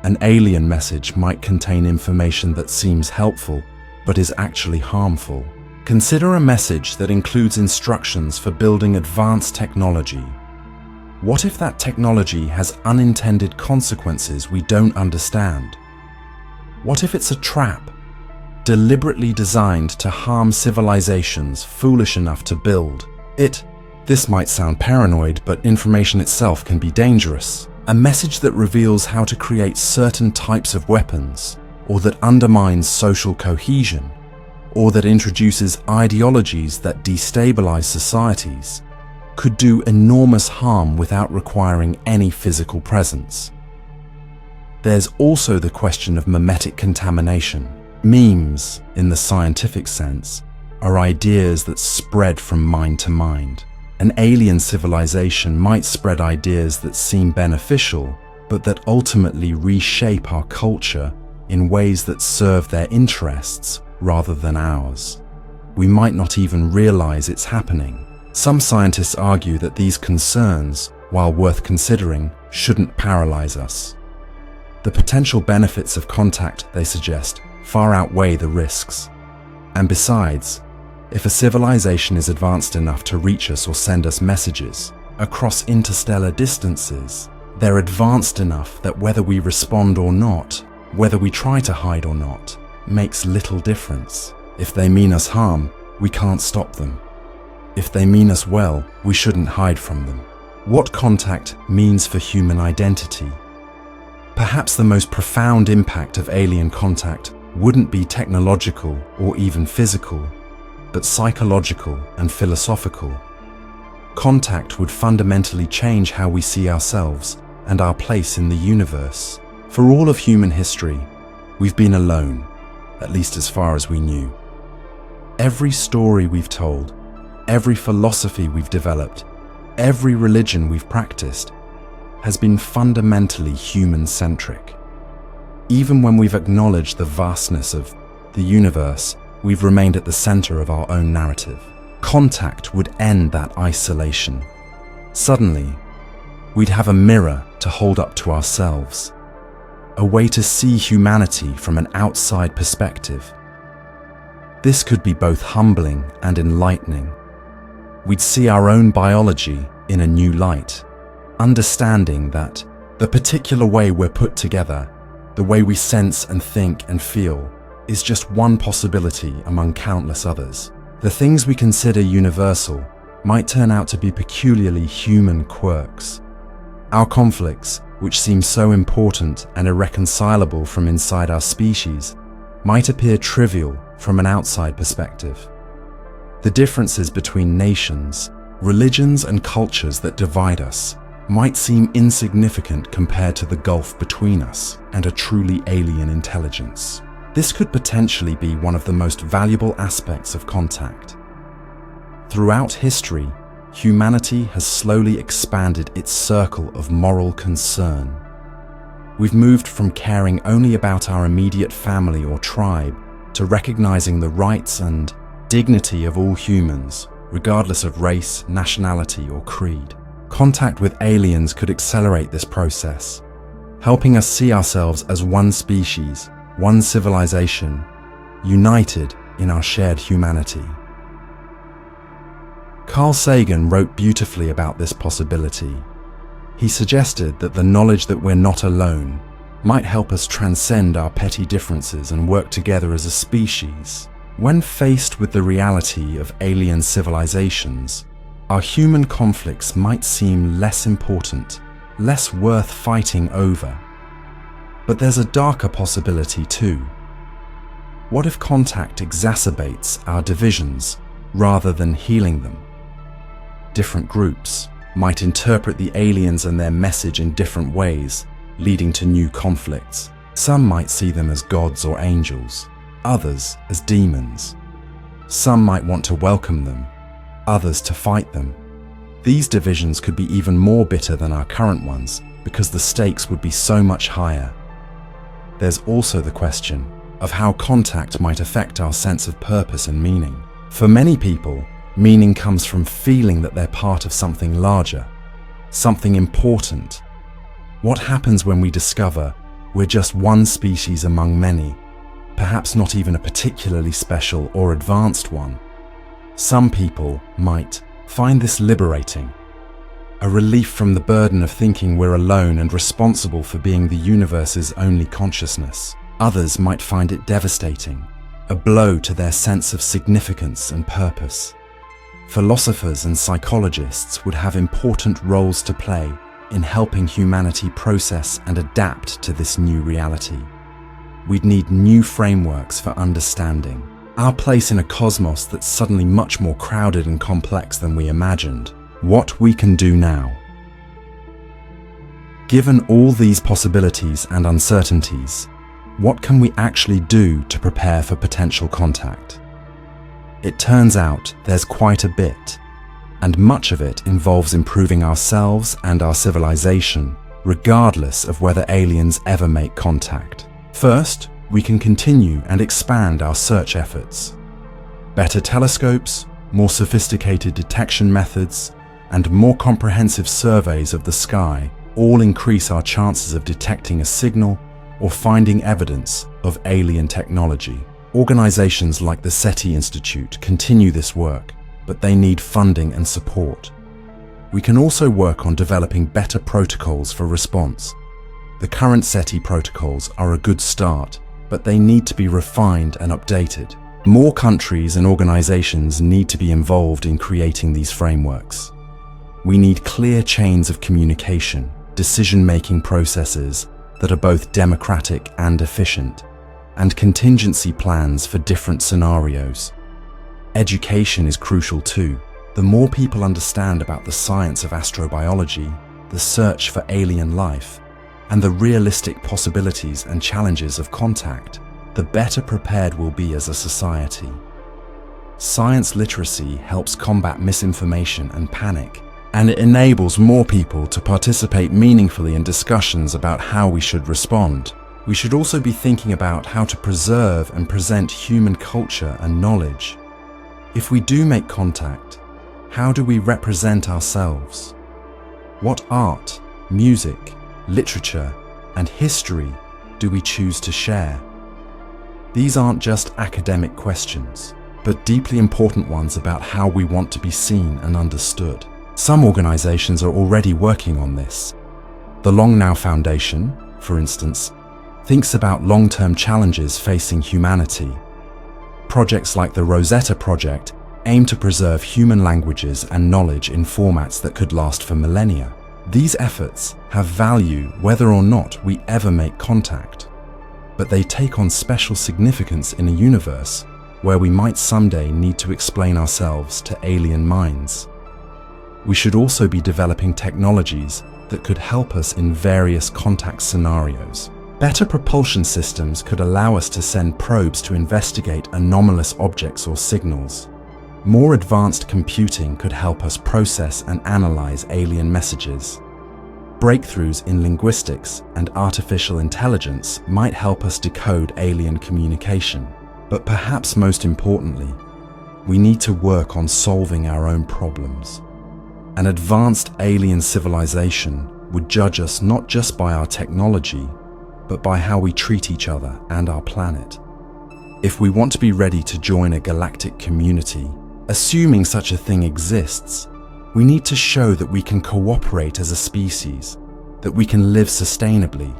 An alien message might contain information that seems helpful, but is actually harmful. Consider a message that includes instructions for building advanced technology. What if that technology has unintended consequences we don't understand? What if it's a trap, deliberately designed to harm civilizations foolish enough to build it? This might sound paranoid, but information itself can be dangerous. A message that reveals how to create certain types of weapons, or that undermines social cohesion, or that introduces ideologies that destabilize societies, could do enormous harm without requiring any physical presence. There's also the question of memetic contamination. Memes, in the scientific sense, are ideas that spread from mind to mind. An alien civilization might spread ideas that seem beneficial, but that ultimately reshape our culture in ways that serve their interests rather than ours. We might not even realize it's happening. Some scientists argue that these concerns, while worth considering, shouldn't paralyze us. The potential benefits of contact, they suggest, far outweigh the risks. And besides, if a civilization is advanced enough to reach us or send us messages across interstellar distances, they're advanced enough that whether we respond or not, whether we try to hide or not, makes little difference. If they mean us harm, we can't stop them. If they mean us well, we shouldn't hide from them. What contact means for human identity? Perhaps the most profound impact of alien contact wouldn't be technological or even physical, but psychological and philosophical. Contact would fundamentally change how we see ourselves and our place in the universe. For all of human history, we've been alone, at least as far as we knew. Every story we've told, every philosophy we've developed, every religion we've practiced, has been fundamentally human-centric. Even when we've acknowledged the vastness of the universe, we've remained at the center of our own narrative. Contact would end that isolation. Suddenly, we'd have a mirror to hold up to ourselves, a way to see humanity from an outside perspective. This could be both humbling and enlightening. We'd see our own biology in a new light, understanding that the particular way we're put together, the way we sense and think and feel, is just one possibility among countless others. The things we consider universal might turn out to be peculiarly human quirks. Our conflicts, which seem so important and irreconcilable from inside our species, might appear trivial from an outside perspective. The differences between nations, religions, and cultures that divide us might seem insignificant compared to the gulf between us and a truly alien intelligence. This could potentially be one of the most valuable aspects of contact. Throughout history, humanity has slowly expanded its circle of moral concern. We've moved from caring only about our immediate family or tribe to recognizing the rights and dignity of all humans, regardless of race, nationality, or creed. Contact with aliens could accelerate this process, helping us see ourselves as one species, one civilization, united in our shared humanity. Carl Sagan wrote beautifully about this possibility. He suggested that the knowledge that we're not alone might help us transcend our petty differences and work together as a species. When faced with the reality of alien civilizations, our human conflicts might seem less important, less worth fighting over. But there's a darker possibility too. What if contact exacerbates our divisions rather than healing them? different groups might interpret the aliens and their message in different ways, leading to new conflicts. Some might see them as gods or angels, others as demons. Some might want to welcome them, others to fight them. These divisions could be even more bitter than our current ones because the stakes would be so much higher. There's also the question of how contact might affect our sense of purpose and meaning. For many people, meaning comes from feeling that they're part of something larger, something important. What happens when we discover we're just one species among many, perhaps not even a particularly special or advanced one? Some people might find this liberating, a relief from the burden of thinking we're alone and responsible for being the universe's only consciousness. Others might find it devastating, a blow to their sense of significance and purpose. Philosophers and psychologists would have important roles to play in helping humanity process and adapt to this new reality. We'd need new frameworks for understanding our place in a cosmos that's suddenly much more crowded and complex than we imagined. What we can do now. Given all these possibilities and uncertainties, what can we actually do to prepare for potential contact? It turns out there's quite a bit, and much of it involves improving ourselves and our civilization, regardless of whether aliens ever make contact. First, we can continue and expand our search efforts. Better telescopes, more sophisticated detection methods, and more comprehensive surveys of the sky all increase our chances of detecting a signal or finding evidence of alien technology. Organizations like the SETI Institute continue this work, but they need funding and support. We can also work on developing better protocols for response. The current SETI protocols are a good start, but they need to be refined and updated. More countries and organizations need to be involved in creating these frameworks. We need clear chains of communication, decision-making processes that are both democratic and efficient, and contingency plans for different scenarios. Education is crucial too. The more people understand about the science of astrobiology, the search for alien life, and the realistic possibilities and challenges of contact, the better prepared we'll be as a society. Science literacy helps combat misinformation and panic, and it enables more people to participate meaningfully in discussions about how we should respond. We should also be thinking about how to preserve and present human culture and knowledge. If we do make contact, how do we represent ourselves? What art, music, literature, and history do we choose to share? These aren't just academic questions, but deeply important ones about how we want to be seen and understood. Some organizations are already working on this. The Long Now Foundation, for instance, thinks about long-term challenges facing humanity. Projects like the Rosetta Project aim to preserve human languages and knowledge in formats that could last for millennia. These efforts have value whether or not we ever make contact, but they take on special significance in a universe where we might someday need to explain ourselves to alien minds. We should also be developing technologies that could help us in various contact scenarios. Better propulsion systems could allow us to send probes to investigate anomalous objects or signals. More advanced computing could help us process and analyze alien messages. Breakthroughs in linguistics and artificial intelligence might help us decode alien communication. But perhaps most importantly, we need to work on solving our own problems. An advanced alien civilization would judge us not just by our technology, but by how we treat each other and our planet. If we want to be ready to join a galactic community, assuming such a thing exists, we need to show that we can cooperate as a species, that we can live sustainably,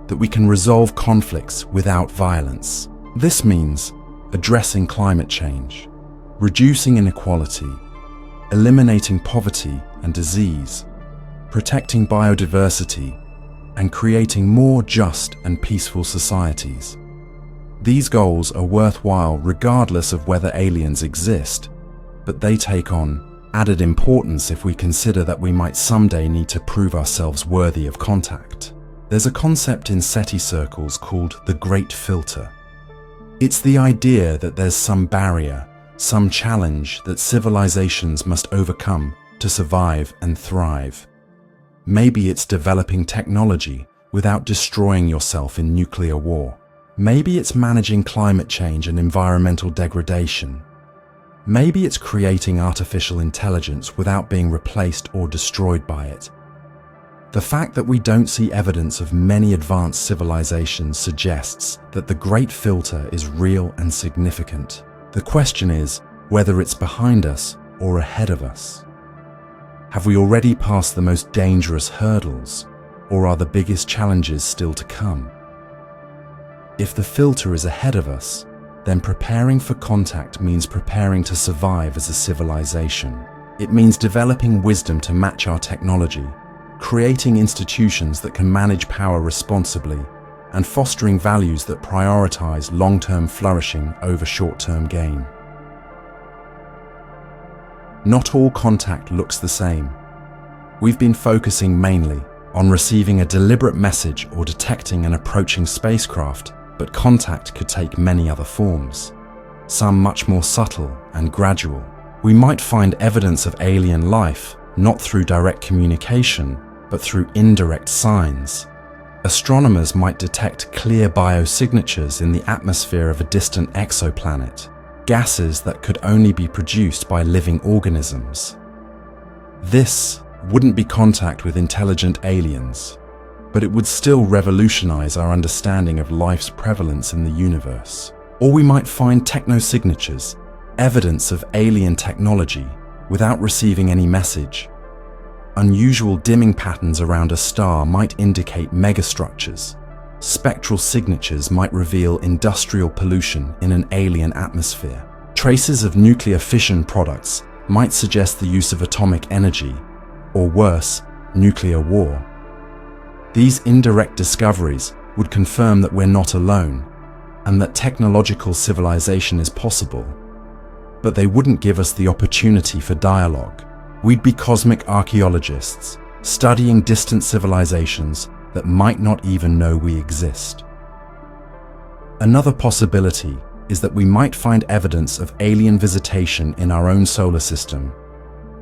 that we can resolve conflicts without violence. This means addressing climate change, reducing inequality, eliminating poverty and disease, protecting biodiversity, and creating more just and peaceful societies. These goals are worthwhile regardless of whether aliens exist, but they take on added importance if we consider that we might someday need to prove ourselves worthy of contact. There's a concept in SETI circles called the Great Filter. It's the idea that there's some barrier, some challenge that civilizations must overcome to survive and thrive. Maybe it's developing technology without destroying yourself in nuclear war. Maybe it's managing climate change and environmental degradation. Maybe it's creating artificial intelligence without being replaced or destroyed by it. The fact that we don't see evidence of many advanced civilizations suggests that the Great Filter is real and significant. The question is whether it's behind us or ahead of us. Have we already passed the most dangerous hurdles, or are the biggest challenges still to come? If the filter is ahead of us, then preparing for contact means preparing to survive as a civilization. It means developing wisdom to match our technology, creating institutions that can manage power responsibly, and fostering values that prioritize long-term flourishing over short-term gain. Not all contact looks the same. We've been focusing mainly on receiving a deliberate message or detecting an approaching spacecraft, but contact could take many other forms, some much more subtle and gradual. We might find evidence of alien life, not through direct communication, but through indirect signs. Astronomers might detect clear biosignatures in the atmosphere of a distant exoplanet, gases that could only be produced by living organisms. This wouldn't be contact with intelligent aliens, but it would still revolutionize our understanding of life's prevalence in the universe. Or we might find technosignatures, evidence of alien technology, without receiving any message. Unusual dimming patterns around a star might indicate megastructures. Spectral signatures might reveal industrial pollution in an alien atmosphere. Traces of nuclear fission products might suggest the use of atomic energy, or worse, nuclear war. These indirect discoveries would confirm that we're not alone, and that technological civilization is possible. But they wouldn't give us the opportunity for dialogue. We'd be cosmic archaeologists, studying distant civilizations that might not even know we exist. Another possibility is that we might find evidence of alien visitation in our own solar system,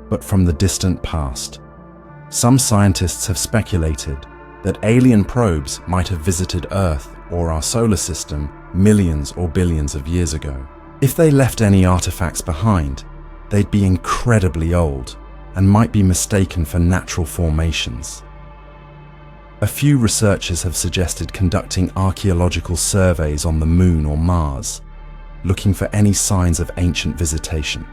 but from the distant past. Some scientists have speculated that alien probes might have visited Earth or our solar system millions or billions of years ago. If they left any artifacts behind, they'd be incredibly old and might be mistaken for natural formations. A few researchers have suggested conducting archaeological surveys on the Moon or Mars, looking for any signs of ancient visitation.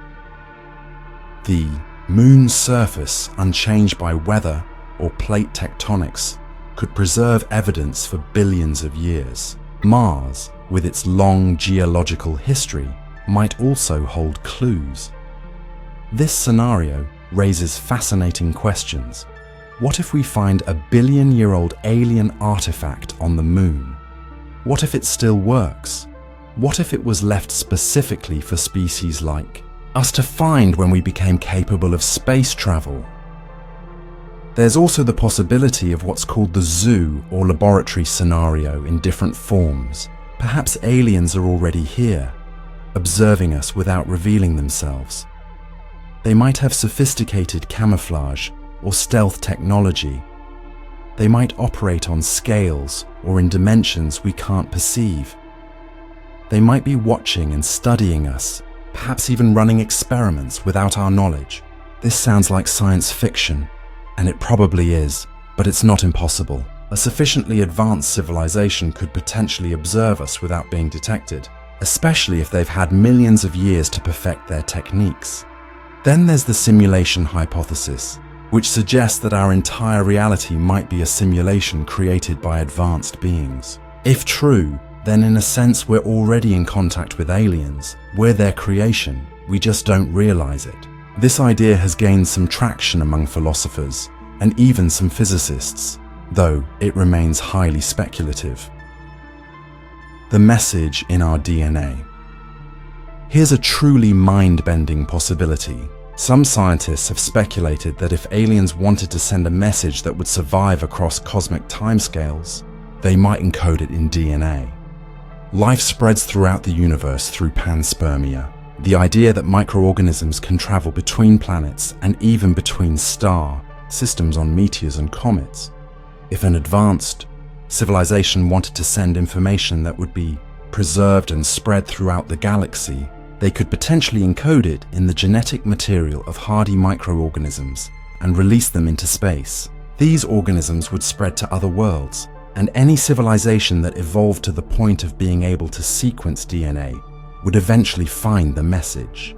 The Moon's surface, unchanged by weather or plate tectonics, could preserve evidence for billions of years. Mars, with its long geological history, might also hold clues. This scenario raises fascinating questions. What if we find a billion-year-old alien artifact on the Moon? What if it still works? What if it was left specifically for species like us to find when we became capable of space travel? There's also the possibility of what's called the zoo or laboratory scenario in different forms. Perhaps aliens are already here, observing us without revealing themselves. They might have sophisticated camouflage or stealth technology. They might operate on scales or in dimensions we can't perceive. They might be watching and studying us, perhaps even running experiments without our knowledge. This sounds like science fiction, and it probably is, but it's not impossible. A sufficiently advanced civilization could potentially observe us without being detected, especially if they've had millions of years to perfect their techniques. Then there's the simulation hypothesis, which suggests that our entire reality might be a simulation created by advanced beings. If true, then in a sense we're already in contact with aliens. We're their creation, we just don't realize it. This idea has gained some traction among philosophers and even some physicists, though it remains highly speculative. The message in our DNA. Here's a truly mind-bending possibility. Some scientists have speculated that if aliens wanted to send a message that would survive across cosmic timescales, they might encode it in DNA. Life spreads throughout the universe through panspermia, the idea that microorganisms can travel between planets and even between star systems on meteors and comets. If an advanced civilization wanted to send information that would be preserved and spread throughout the galaxy, they could potentially encode it in the genetic material of hardy microorganisms and release them into space. These organisms would spread to other worlds, and any civilization that evolved to the point of being able to sequence DNA would eventually find the message.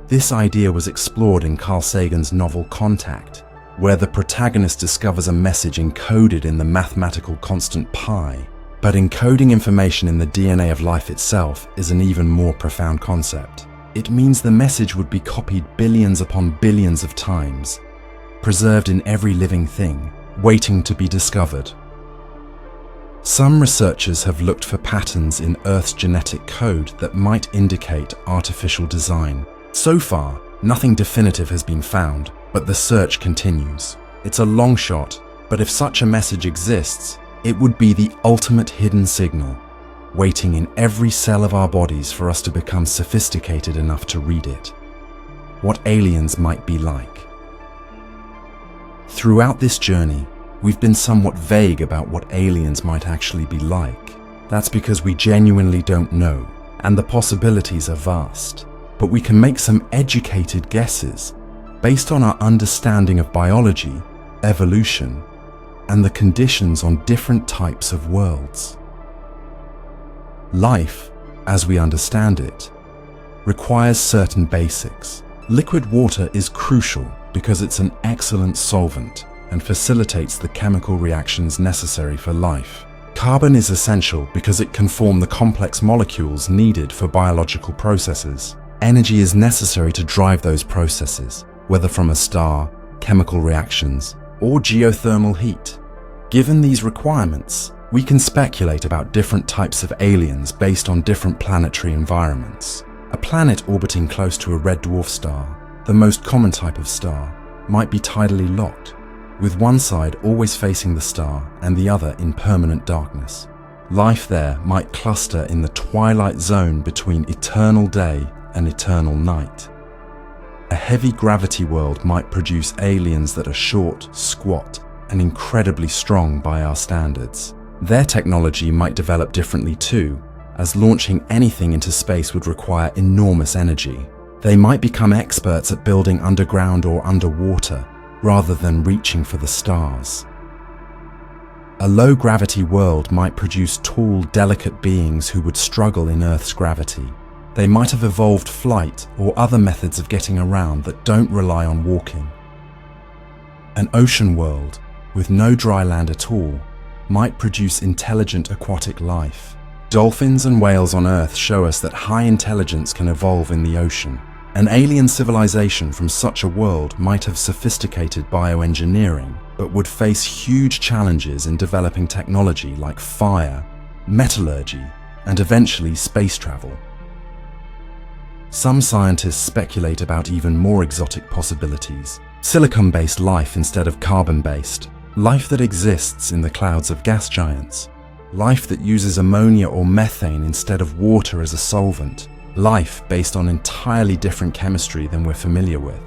This idea was explored in Carl Sagan's novel Contact, where the protagonist discovers a message encoded in the mathematical constant pi. But encoding information in the DNA of life itself is an even more profound concept. It means the message would be copied billions upon billions of times, preserved in every living thing, waiting to be discovered. Some researchers have looked for patterns in Earth's genetic code that might indicate artificial design. So far, nothing definitive has been found, but the search continues. It's a long shot, but if such a message exists, it would be the ultimate hidden signal, waiting in every cell of our bodies for us to become sophisticated enough to read it. What aliens might be like. Throughout this journey, we've been somewhat vague about what aliens might actually be like. That's because we genuinely don't know, and the possibilities are vast. But we can make some educated guesses based on our understanding of biology, evolution, and the conditions on different types of worlds. Life, as we understand it, requires certain basics. Liquid water is crucial because it's an excellent solvent and facilitates the chemical reactions necessary for life. Carbon is essential because it can form the complex molecules needed for biological processes. Energy is necessary to drive those processes, whether from a star, chemical reactions, or geothermal heat. Given these requirements, we can speculate about different types of aliens based on different planetary environments. A planet orbiting close to a red dwarf star, the most common type of star, might be tidally locked, with one side always facing the star and the other in permanent darkness. Life there might cluster in the twilight zone between eternal day and eternal night. A heavy gravity world might produce aliens that are short, squat, and incredibly strong by our standards. Their technology might develop differently too, as launching anything into space would require enormous energy. They might become experts at building underground or underwater, rather than reaching for the stars. A low-gravity world might produce tall, delicate beings who would struggle in Earth's gravity. They might have evolved flight or other methods of getting around that don't rely on walking. An ocean world, with no dry land at all, might produce intelligent aquatic life. Dolphins and whales on Earth show us that high intelligence can evolve in the ocean. An alien civilization from such a world might have sophisticated bioengineering, but would face huge challenges in developing technology like fire, metallurgy, and eventually space travel. Some scientists speculate about even more exotic possibilities. Silicon-based life instead of carbon-based. Life that exists in the clouds of gas giants. Life that uses ammonia or methane instead of water as a solvent. Life based on entirely different chemistry than we're familiar with.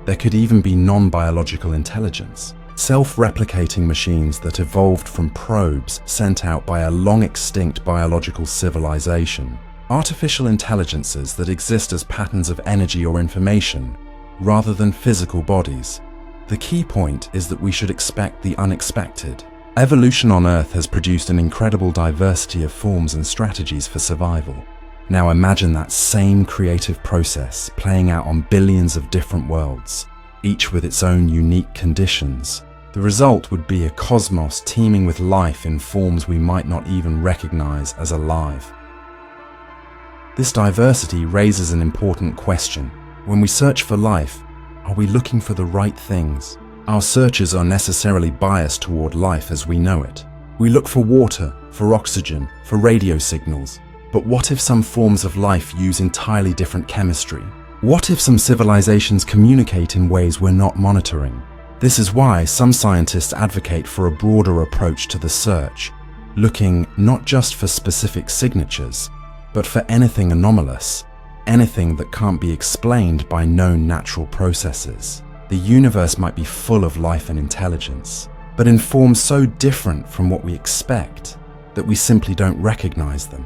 There could even be non-biological intelligence. Self-replicating machines that evolved from probes sent out by a long-extinct biological civilization. Artificial intelligences that exist as patterns of energy or information, rather than physical bodies. The key point is that we should expect the unexpected. Evolution on Earth has produced an incredible diversity of forms and strategies for survival. Now imagine that same creative process playing out on billions of different worlds, each with its own unique conditions. The result would be a cosmos teeming with life in forms we might not even recognize as alive. This diversity raises an important question. When we search for life, are we looking for the right things? Our searches are necessarily biased toward life as we know it. We look for water, for oxygen, for radio signals. But what if some forms of life use entirely different chemistry? What if some civilizations communicate in ways we're not monitoring? This is why some scientists advocate for a broader approach to the search, looking not just for specific signatures, but for anything anomalous, anything that can't be explained by known natural processes. The universe might be full of life and intelligence, but in forms so different from what we expect that we simply don't recognize them.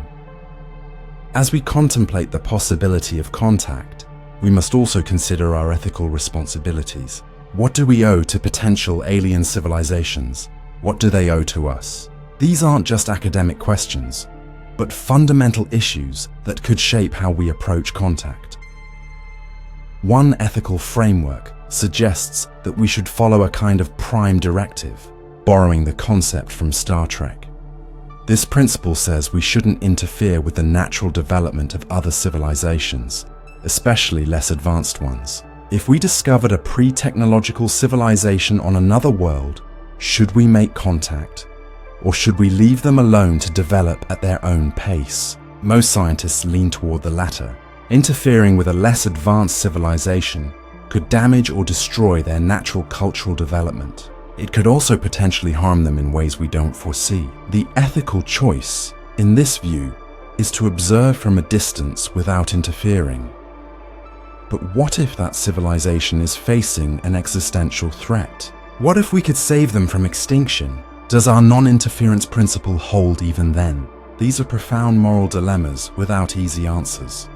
As we contemplate the possibility of contact, we must also consider our ethical responsibilities. What do we owe to potential alien civilizations? What do they owe to us? These aren't just academic questions, but fundamental issues that could shape how we approach contact. One ethical framework suggests that we should follow a kind of prime directive, borrowing the concept from Star Trek. This principle says we shouldn't interfere with the natural development of other civilizations, especially less advanced ones. If we discovered a pre-technological civilization on another world, should we make contact? Or should we leave them alone to develop at their own pace? Most scientists lean toward the latter. Interfering with a less advanced civilization could damage or destroy their natural cultural development. It could also potentially harm them in ways we don't foresee. The ethical choice, in this view, is to observe from a distance without interfering. But what if that civilization is facing an existential threat? What if we could save them from extinction? Does our non-interference principle hold even then? These are profound moral dilemmas without easy answers.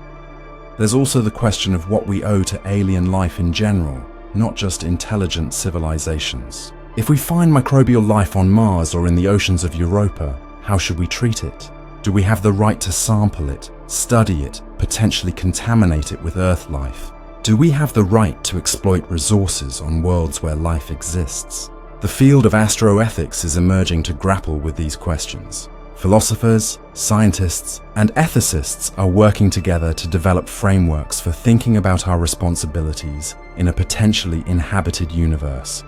There's also the question of what we owe to alien life in general, not just intelligent civilizations. If we find microbial life on Mars or in the oceans of Europa, how should we treat it? Do we have the right to sample it, study it, potentially contaminate it with Earth life? Do we have the right to exploit resources on worlds where life exists? The field of astroethics is emerging to grapple with these questions. Philosophers, scientists, and ethicists are working together to develop frameworks for thinking about our responsibilities in a potentially inhabited universe.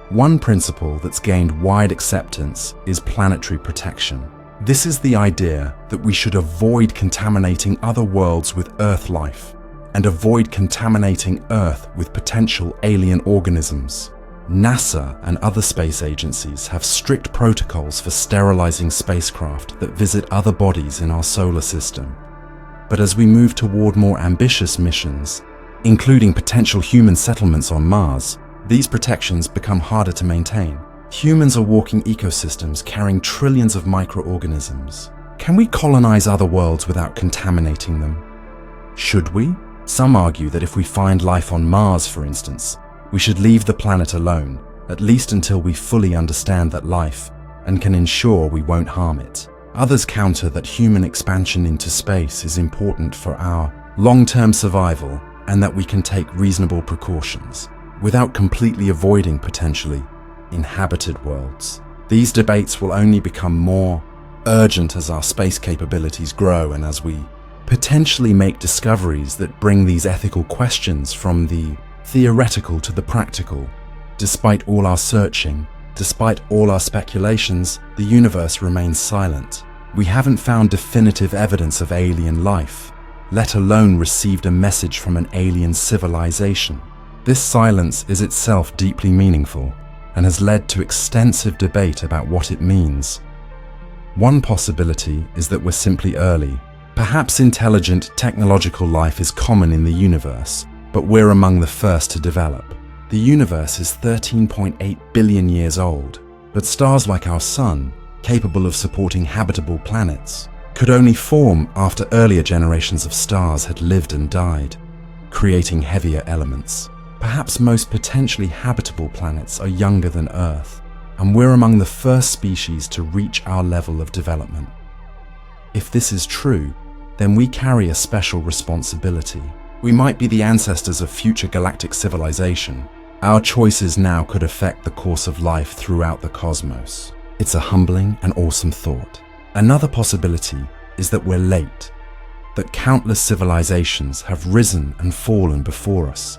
One principle that's gained wide acceptance is planetary protection. This is the idea that we should avoid contaminating other worlds with Earth life and avoid contaminating Earth with potential alien organisms. NASA and other space agencies have strict protocols for sterilizing spacecraft that visit other bodies in our solar system. But as we move toward more ambitious missions, including potential human settlements on Mars, these protections become harder to maintain. Humans are walking ecosystems carrying trillions of microorganisms. Can we colonize other worlds without contaminating them? Should we? Some argue that if we find life on Mars, for instance, we should leave the planet alone, at least until we fully understand that life and can ensure we won't harm it. Others counter that human expansion into space is important for our long-term survival and that we can take reasonable precautions without completely avoiding potentially inhabited worlds. These debates will only become more urgent as our space capabilities grow and as we potentially make discoveries that bring these ethical questions from the theoretical to the practical. Despite all our searching, despite all our speculations, the universe remains silent. We haven't found definitive evidence of alien life, let alone received a message from an alien civilization. This silence is itself deeply meaningful and has led to extensive debate about what it means. One possibility is that we're simply early. Perhaps intelligent technological life is common in the universe, but we're among the first to develop. The universe is 13.8 billion years old, but stars like our Sun, capable of supporting habitable planets, could only form after earlier generations of stars had lived and died, creating heavier elements. Perhaps most potentially habitable planets are younger than Earth, and we're among the first species to reach our level of development. If this is true, then we carry a special responsibility. We might be the ancestors of future galactic civilization. Our choices now could affect the course of life throughout the cosmos. It's a humbling and awesome thought. Another possibility is that we're late, that countless civilizations have risen and fallen before us,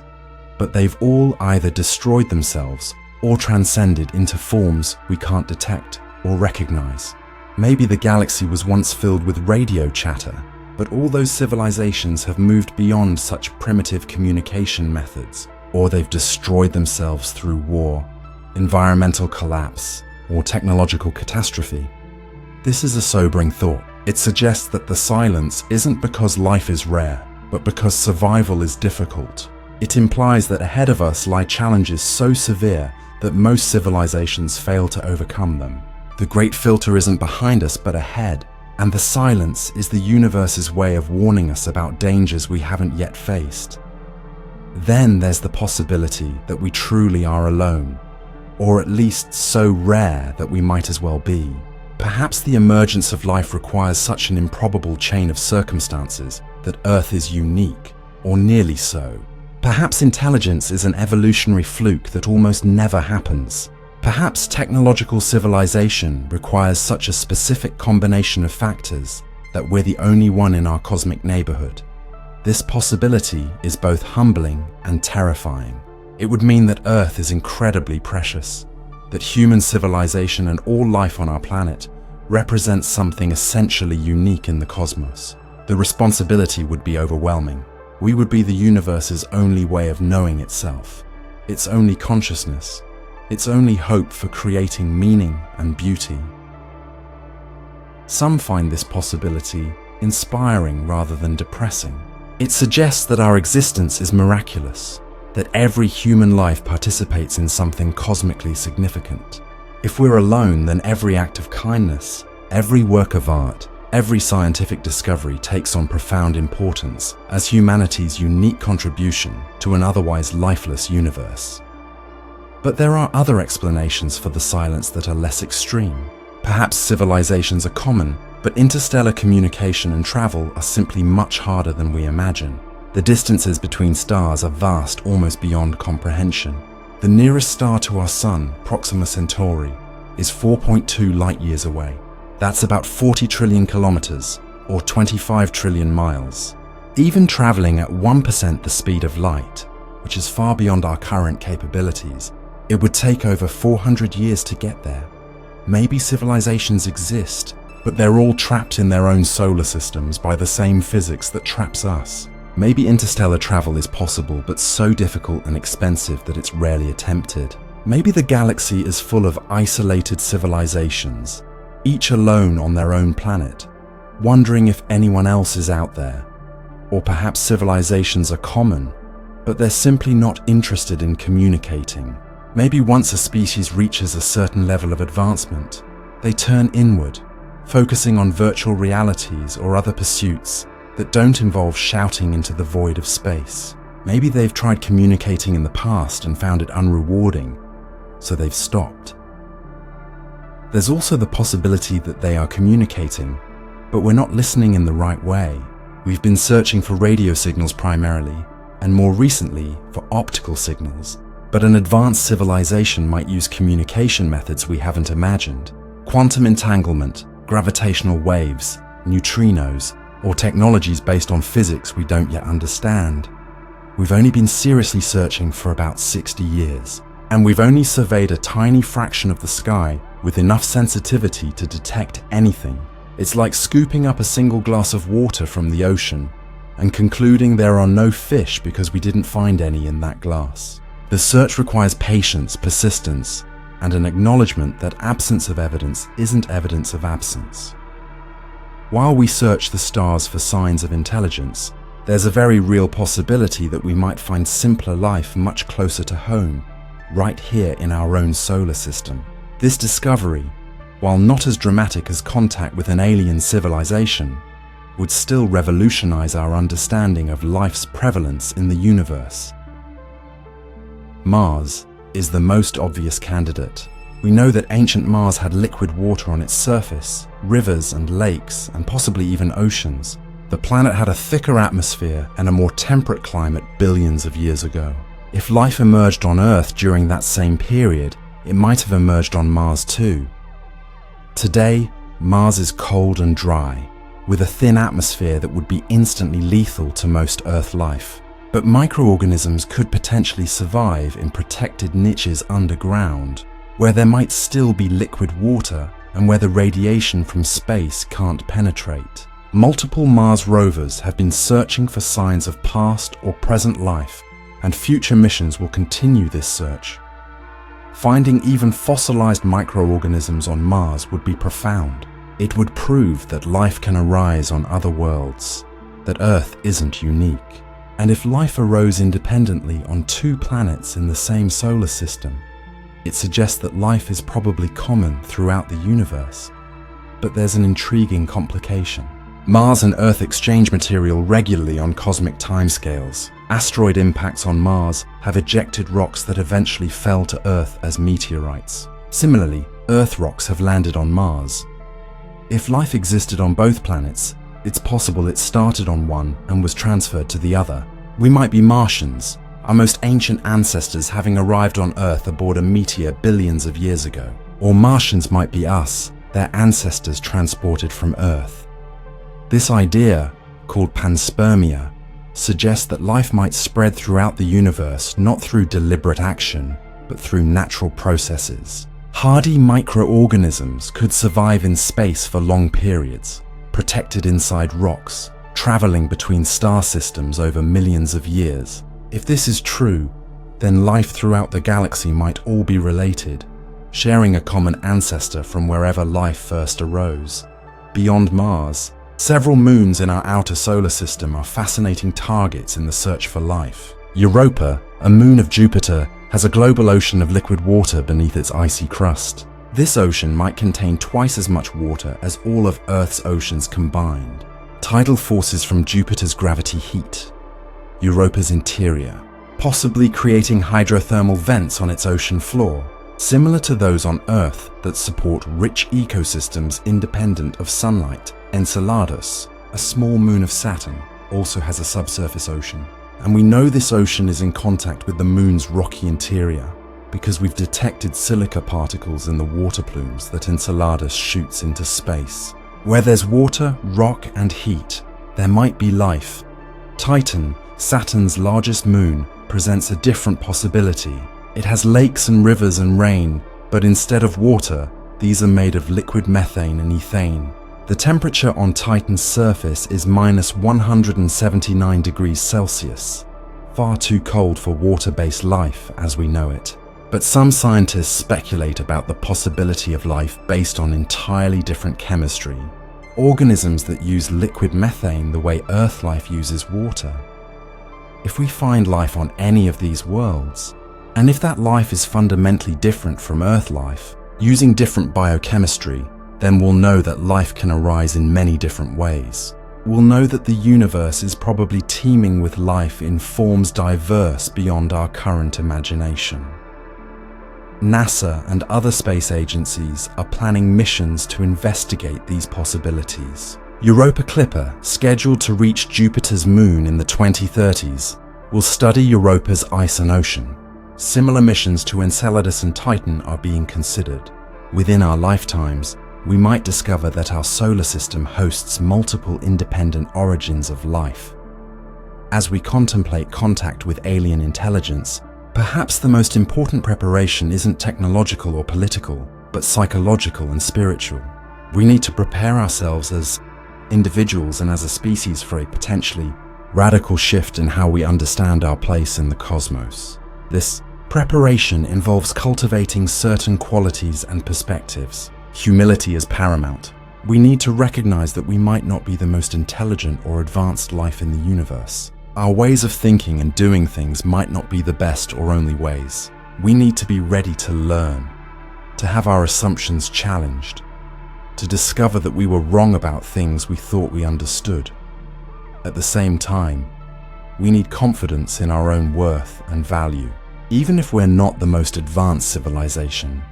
but they've all either destroyed themselves or transcended into forms we can't detect or recognize. Maybe the galaxy was once filled with radio chatter, But all those civilizations have moved beyond such primitive communication methods, or they've destroyed themselves through war, environmental collapse, or technological catastrophe. This is a sobering thought. It suggests that the silence isn't because life is rare, but because survival is difficult. It implies that ahead of us lie challenges so severe that most civilizations fail to overcome them. The Great Filter isn't behind us, but ahead, and the silence is the universe's way of warning us about dangers we haven't yet faced. Then there's the possibility that we truly are alone, or at least so rare that we might as well be. Perhaps the emergence of life requires such an improbable chain of circumstances that Earth is unique, or nearly so. Perhaps intelligence is an evolutionary fluke that almost never happens. Perhaps technological civilization requires such a specific combination of factors that we're the only one in our cosmic neighborhood. This possibility is both humbling and terrifying. It would mean that Earth is incredibly precious, that human civilization and all life on our planet represents something essentially unique in the cosmos. The responsibility would be overwhelming. We would be the universe's only way of knowing itself, its only consciousness, its only hope for creating meaning and beauty. Some find this possibility inspiring rather than depressing. It suggests that our existence is miraculous, that every human life participates in something cosmically significant. If we're alone, then every act of kindness, every work of art, every scientific discovery takes on profound importance as humanity's unique contribution to an otherwise lifeless universe. But there are other explanations for the silence that are less extreme. Perhaps civilizations are common, but interstellar communication and travel are simply much harder than we imagine. The distances between stars are vast, almost beyond comprehension. The nearest star to our Sun, Proxima Centauri, is 4.2 light-years away. That's about 40 trillion kilometers, or 25 trillion miles. Even traveling at 1% the speed of light, which is far beyond our current capabilities, it would take over 400 years to get there. Maybe civilizations exist, but they're all trapped in their own solar systems by the same physics that traps us. Maybe interstellar travel is possible, but so difficult and expensive that it's rarely attempted. Maybe the galaxy is full of isolated civilizations, each alone on their own planet, wondering if anyone else is out there. Or perhaps civilizations are common, but they're simply not interested in communicating. Maybe once a species reaches a certain level of advancement, they turn inward, focusing on virtual realities or other pursuits that don't involve shouting into the void of space. Maybe they've tried communicating in the past and found it unrewarding, so they've stopped. There's also the possibility that they are communicating, but we're not listening in the right way. We've been searching for radio signals primarily, and more recently for optical signals. But an advanced civilization might use communication methods we haven't imagined. Quantum entanglement, gravitational waves, neutrinos, or technologies based on physics we don't yet understand. We've only been seriously searching for about 60 years, and we've only surveyed a tiny fraction of the sky with enough sensitivity to detect anything. It's like scooping up a single glass of water from the ocean and concluding there are no fish because we didn't find any in that glass. The search requires patience, persistence, and an acknowledgement that absence of evidence isn't evidence of absence. While we search the stars for signs of intelligence, there's a very real possibility that we might find simpler life much closer to home, right here in our own solar system. This discovery, while not as dramatic as contact with an alien civilization, would still revolutionize our understanding of life's prevalence in the universe. Mars is the most obvious candidate. We know that ancient Mars had liquid water on its surface, rivers and lakes, and possibly even oceans. The planet had a thicker atmosphere and a more temperate climate billions of years ago. If life emerged on Earth during that same period, it might have emerged on Mars too. Today, Mars is cold and dry, with a thin atmosphere that would be instantly lethal to most Earth life. But microorganisms could potentially survive in protected niches underground, where there might still be liquid water and where the radiation from space can't penetrate. Multiple Mars rovers have been searching for signs of past or present life, and future missions will continue this search. Finding even fossilized microorganisms on Mars would be profound. It would prove that life can arise on other worlds, that Earth isn't unique. And if life arose independently on two planets in the same solar system, it suggests that life is probably common throughout the universe. But there's an intriguing complication. Mars and Earth exchange material regularly on cosmic timescales. Asteroid impacts on Mars have ejected rocks that eventually fell to Earth as meteorites. Similarly, Earth rocks have landed on Mars. If life existed on both planets, it's possible it started on one and was transferred to the other. We might be Martians, our most ancient ancestors having arrived on Earth aboard a meteor billions of years ago. Or Martians might be us, their ancestors transported from Earth. This idea, called panspermia, suggests that life might spread throughout the universe not through deliberate action, but through natural processes. Hardy microorganisms could survive in space for long periods, protected inside rocks, traveling between star systems over millions of years. If this is true, then life throughout the galaxy might all be related, sharing a common ancestor from wherever life first arose. Beyond Mars, several moons in our outer solar system are fascinating targets in the search for life. Europa, a moon of Jupiter, has a global ocean of liquid water beneath its icy crust. This ocean might contain twice as much water as all of Earth's oceans combined. Tidal forces from Jupiter's gravity heat Europa's interior, possibly creating hydrothermal vents on its ocean floor, similar to those on Earth that support rich ecosystems independent of sunlight. Enceladus, a small moon of Saturn, also has a subsurface ocean. And we know this ocean is in contact with the moon's rocky interior because we've detected silica particles in the water plumes that Enceladus shoots into space. Where there's water, rock, and heat, there might be life. Titan, Saturn's largest moon, presents a different possibility. It has lakes and rivers and rain, but instead of water, these are made of liquid methane and ethane. The temperature on Titan's surface is minus 179 degrees Celsius, far too cold for water-based life as we know it. But some scientists speculate about the possibility of life based on entirely different chemistry, organisms that use liquid methane the way Earth life uses water. If we find life on any of these worlds, and if that life is fundamentally different from Earth life, using different biochemistry, then we'll know that life can arise in many different ways. We'll know that the universe is probably teeming with life in forms diverse beyond our current imagination. NASA and other space agencies are planning missions to investigate these possibilities. Europa Clipper, scheduled to reach Jupiter's moon in the 2030s, will study Europa's ice and ocean. Similar missions to Enceladus and Titan are being considered. Within our lifetimes, we might discover that our solar system hosts multiple independent origins of life. As we contemplate contact with alien intelligence, perhaps the most important preparation isn't technological or political, but psychological and spiritual. We need to prepare ourselves as individuals and as a species for a potentially radical shift in how we understand our place in the cosmos. This preparation involves cultivating certain qualities and perspectives. Humility is paramount. We need to recognize that we might not be the most intelligent or advanced life in the universe. Our ways of thinking and doing things might not be the best or only ways. We need to be ready to learn, to have our assumptions challenged, to discover that we were wrong about things we thought we understood. At the same time, we need confidence in our own worth and value. Even if we're not the most advanced civilization,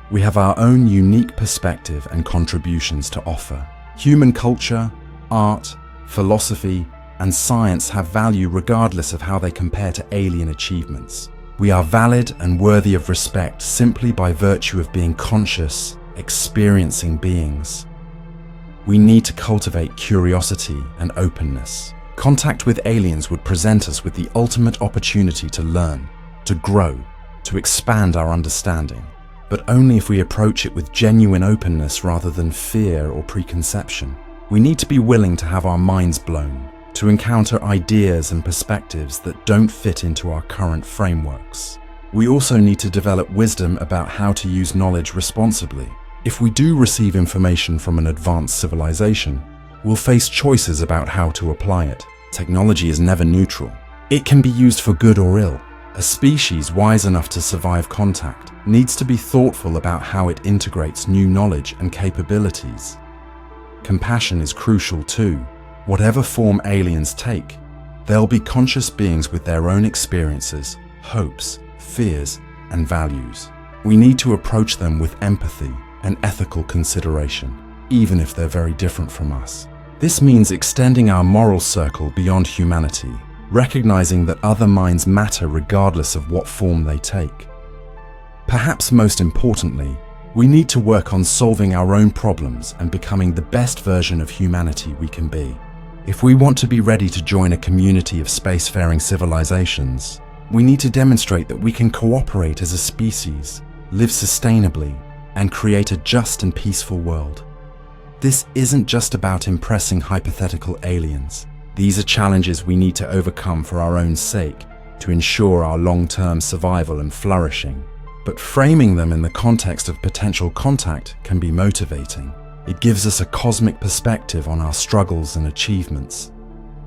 we have our own unique perspective and contributions to offer. Human culture, art, philosophy, and science have value regardless of how they compare to alien achievements. We are valid and worthy of respect simply by virtue of being conscious, experiencing beings. We need to cultivate curiosity and openness. Contact with aliens would present us with the ultimate opportunity to learn, to grow, to expand our understanding, but only if we approach it with genuine openness rather than fear or preconception. We need to be willing to have our minds blown, to encounter ideas and perspectives that don't fit into our current frameworks. We also need to develop wisdom about how to use knowledge responsibly. If we do receive information from an advanced civilization, we'll face choices about how to apply it. Technology is never neutral. It can be used for good or ill. A species wise enough to survive contact needs to be thoughtful about how it integrates new knowledge and capabilities. Compassion is crucial too. Whatever form aliens take, they'll be conscious beings with their own experiences, hopes, fears, and values. We need to approach them with empathy and ethical consideration, even if they're very different from us. This means extending our moral circle beyond humanity, recognizing that other minds matter regardless of what form they take. Perhaps most importantly, we need to work on solving our own problems and becoming the best version of humanity we can be. If we want to be ready to join a community of spacefaring civilizations, we need to demonstrate that we can cooperate as a species, live sustainably, and create a just and peaceful world. This isn't just about impressing hypothetical aliens. These are challenges we need to overcome for our own sake, to ensure our long-term survival and flourishing. But framing them in the context of potential contact can be motivating. It gives us a cosmic perspective on our struggles and achievements.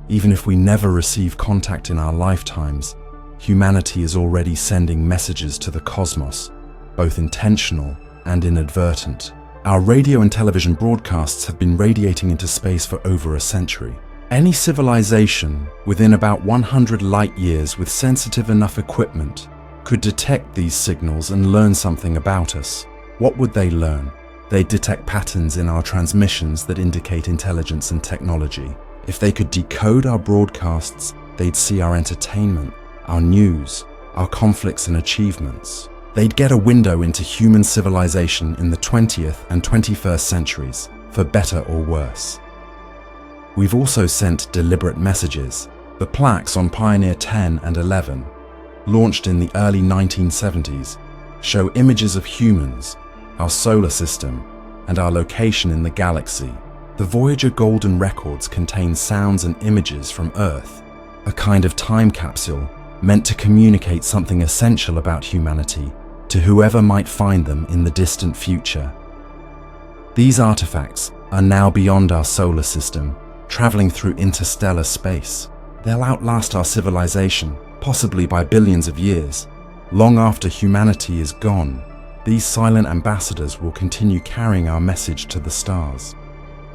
Even if we never receive contact in our lifetimes, humanity is already sending messages to the cosmos, both intentional and inadvertent. Our radio and television broadcasts have been radiating into space for over a century. Any civilization within about 100 light years with sensitive enough equipment could detect these signals and learn something about us. What would they learn? They'd detect patterns in our transmissions that indicate intelligence and technology. If they could decode our broadcasts, they'd see our entertainment, our news, our conflicts and achievements. They'd get a window into human civilization in the 20th and 21st centuries, for better or worse. We've also sent deliberate messages. The plaques on Pioneer 10 and 11, launched in the early 1970s, show images of humans, our solar system, and our location in the galaxy. The Voyager Golden Records contain sounds and images from Earth, a kind of time capsule meant to communicate something essential about humanity to whoever might find them in the distant future. These artifacts are now beyond our solar system, traveling through interstellar space. They'll outlast our civilization, possibly by billions of years. Long after humanity is gone, these silent ambassadors will continue carrying our message to the stars.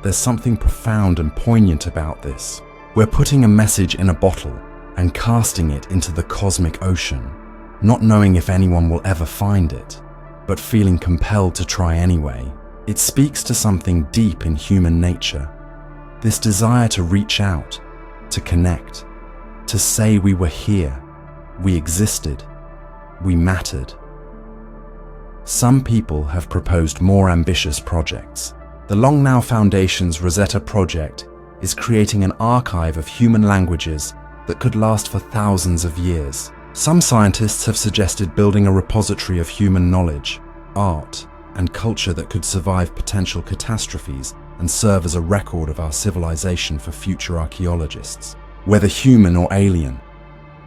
There's something profound and poignant about this. We're putting a message in a bottle and casting it into the cosmic ocean, not knowing if anyone will ever find it, but feeling compelled to try anyway. It speaks to something deep in human nature. This desire to reach out, to connect, to say we were here, we existed, we mattered. Some people have proposed more ambitious projects. The Long Now Foundation's Rosetta Project is creating an archive of human languages that could last for thousands of years. Some scientists have suggested building a repository of human knowledge, art, and culture that could survive potential catastrophes and serve as a record of our civilization for future archaeologists, whether human or alien.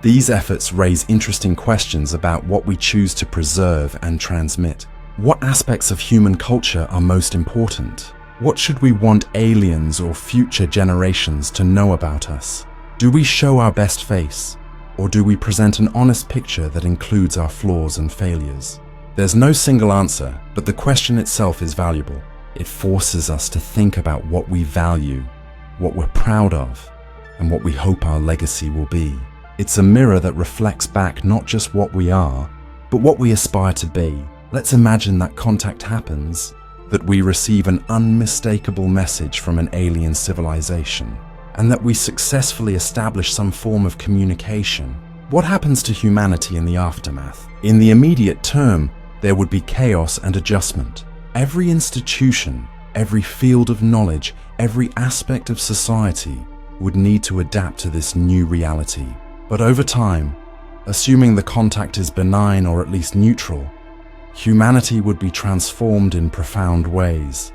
These efforts raise interesting questions about what we choose to preserve and transmit. What aspects of human culture are most important? What should we want aliens or future generations to know about us? Do we show our best face, or do we present an honest picture that includes our flaws and failures? There's no single answer, but the question itself is valuable. It forces us to think about what we value, what we're proud of, and what we hope our legacy will be. It's a mirror that reflects back not just what we are, but what we aspire to be. Let's imagine that contact happens, that we receive an unmistakable message from an alien civilization, and that we successfully establish some form of communication. What happens to humanity in the aftermath? In the immediate term, there would be chaos and adjustment. Every institution, every field of knowledge, every aspect of society would need to adapt to this new reality. But over time, assuming the contact is benign or at least neutral, humanity would be transformed in profound ways.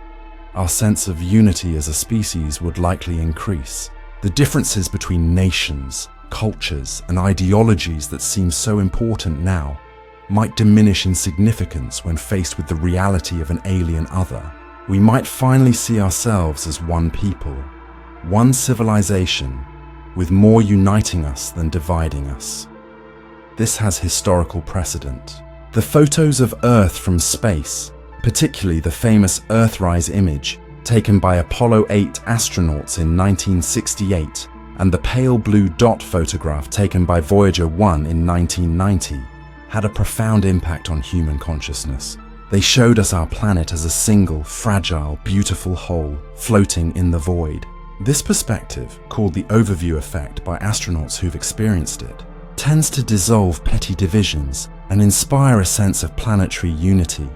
our sense of unity as a species would likely increase. The differences between nations, cultures, and ideologies that seem so important now might diminish in significance when faced with the reality of an alien other. We might finally see ourselves as one people, one civilization, with more uniting us than dividing us. This has historical precedent. The photos of Earth from space, particularly the famous Earthrise image taken by Apollo 8 astronauts in 1968, and the pale blue dot photograph taken by Voyager 1 in 1990, had a profound impact on human consciousness. They showed us our planet as a single, fragile, beautiful whole, floating in the void. This perspective, called the overview effect by astronauts who've experienced it, tends to dissolve petty divisions and inspire a sense of planetary unity.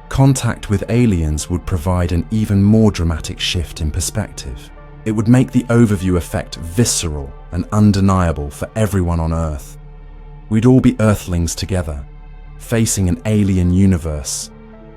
Contact with aliens would provide an even more dramatic shift in perspective. It would make the overview effect visceral and undeniable for everyone on Earth. We'd all be Earthlings together, facing an alien universe.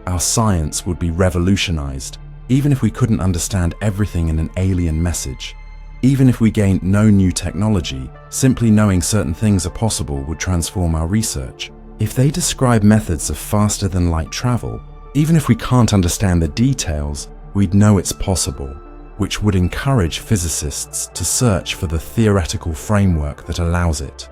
Our science would be revolutionized, even if we couldn't understand everything in an alien message. Even if we gained no new technology, simply knowing certain things are possible would transform our research. If they describe methods of faster-than-light travel, even if we can't understand the details, we'd know it's possible, which would encourage physicists to search for the theoretical framework that allows it.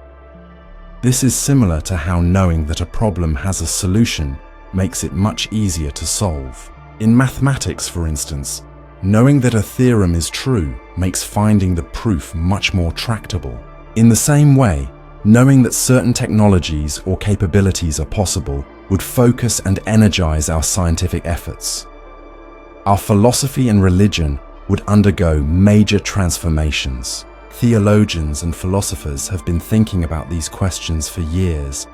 This is similar to how knowing that a problem has a solution makes it much easier to solve. In mathematics, for instance, knowing that a theorem is true makes finding the proof much more tractable. In the same way, knowing that certain technologies or capabilities are possible would focus and energize our scientific efforts. Our philosophy and religion would undergo major transformations. Theologians and philosophers have been thinking about these questions for years,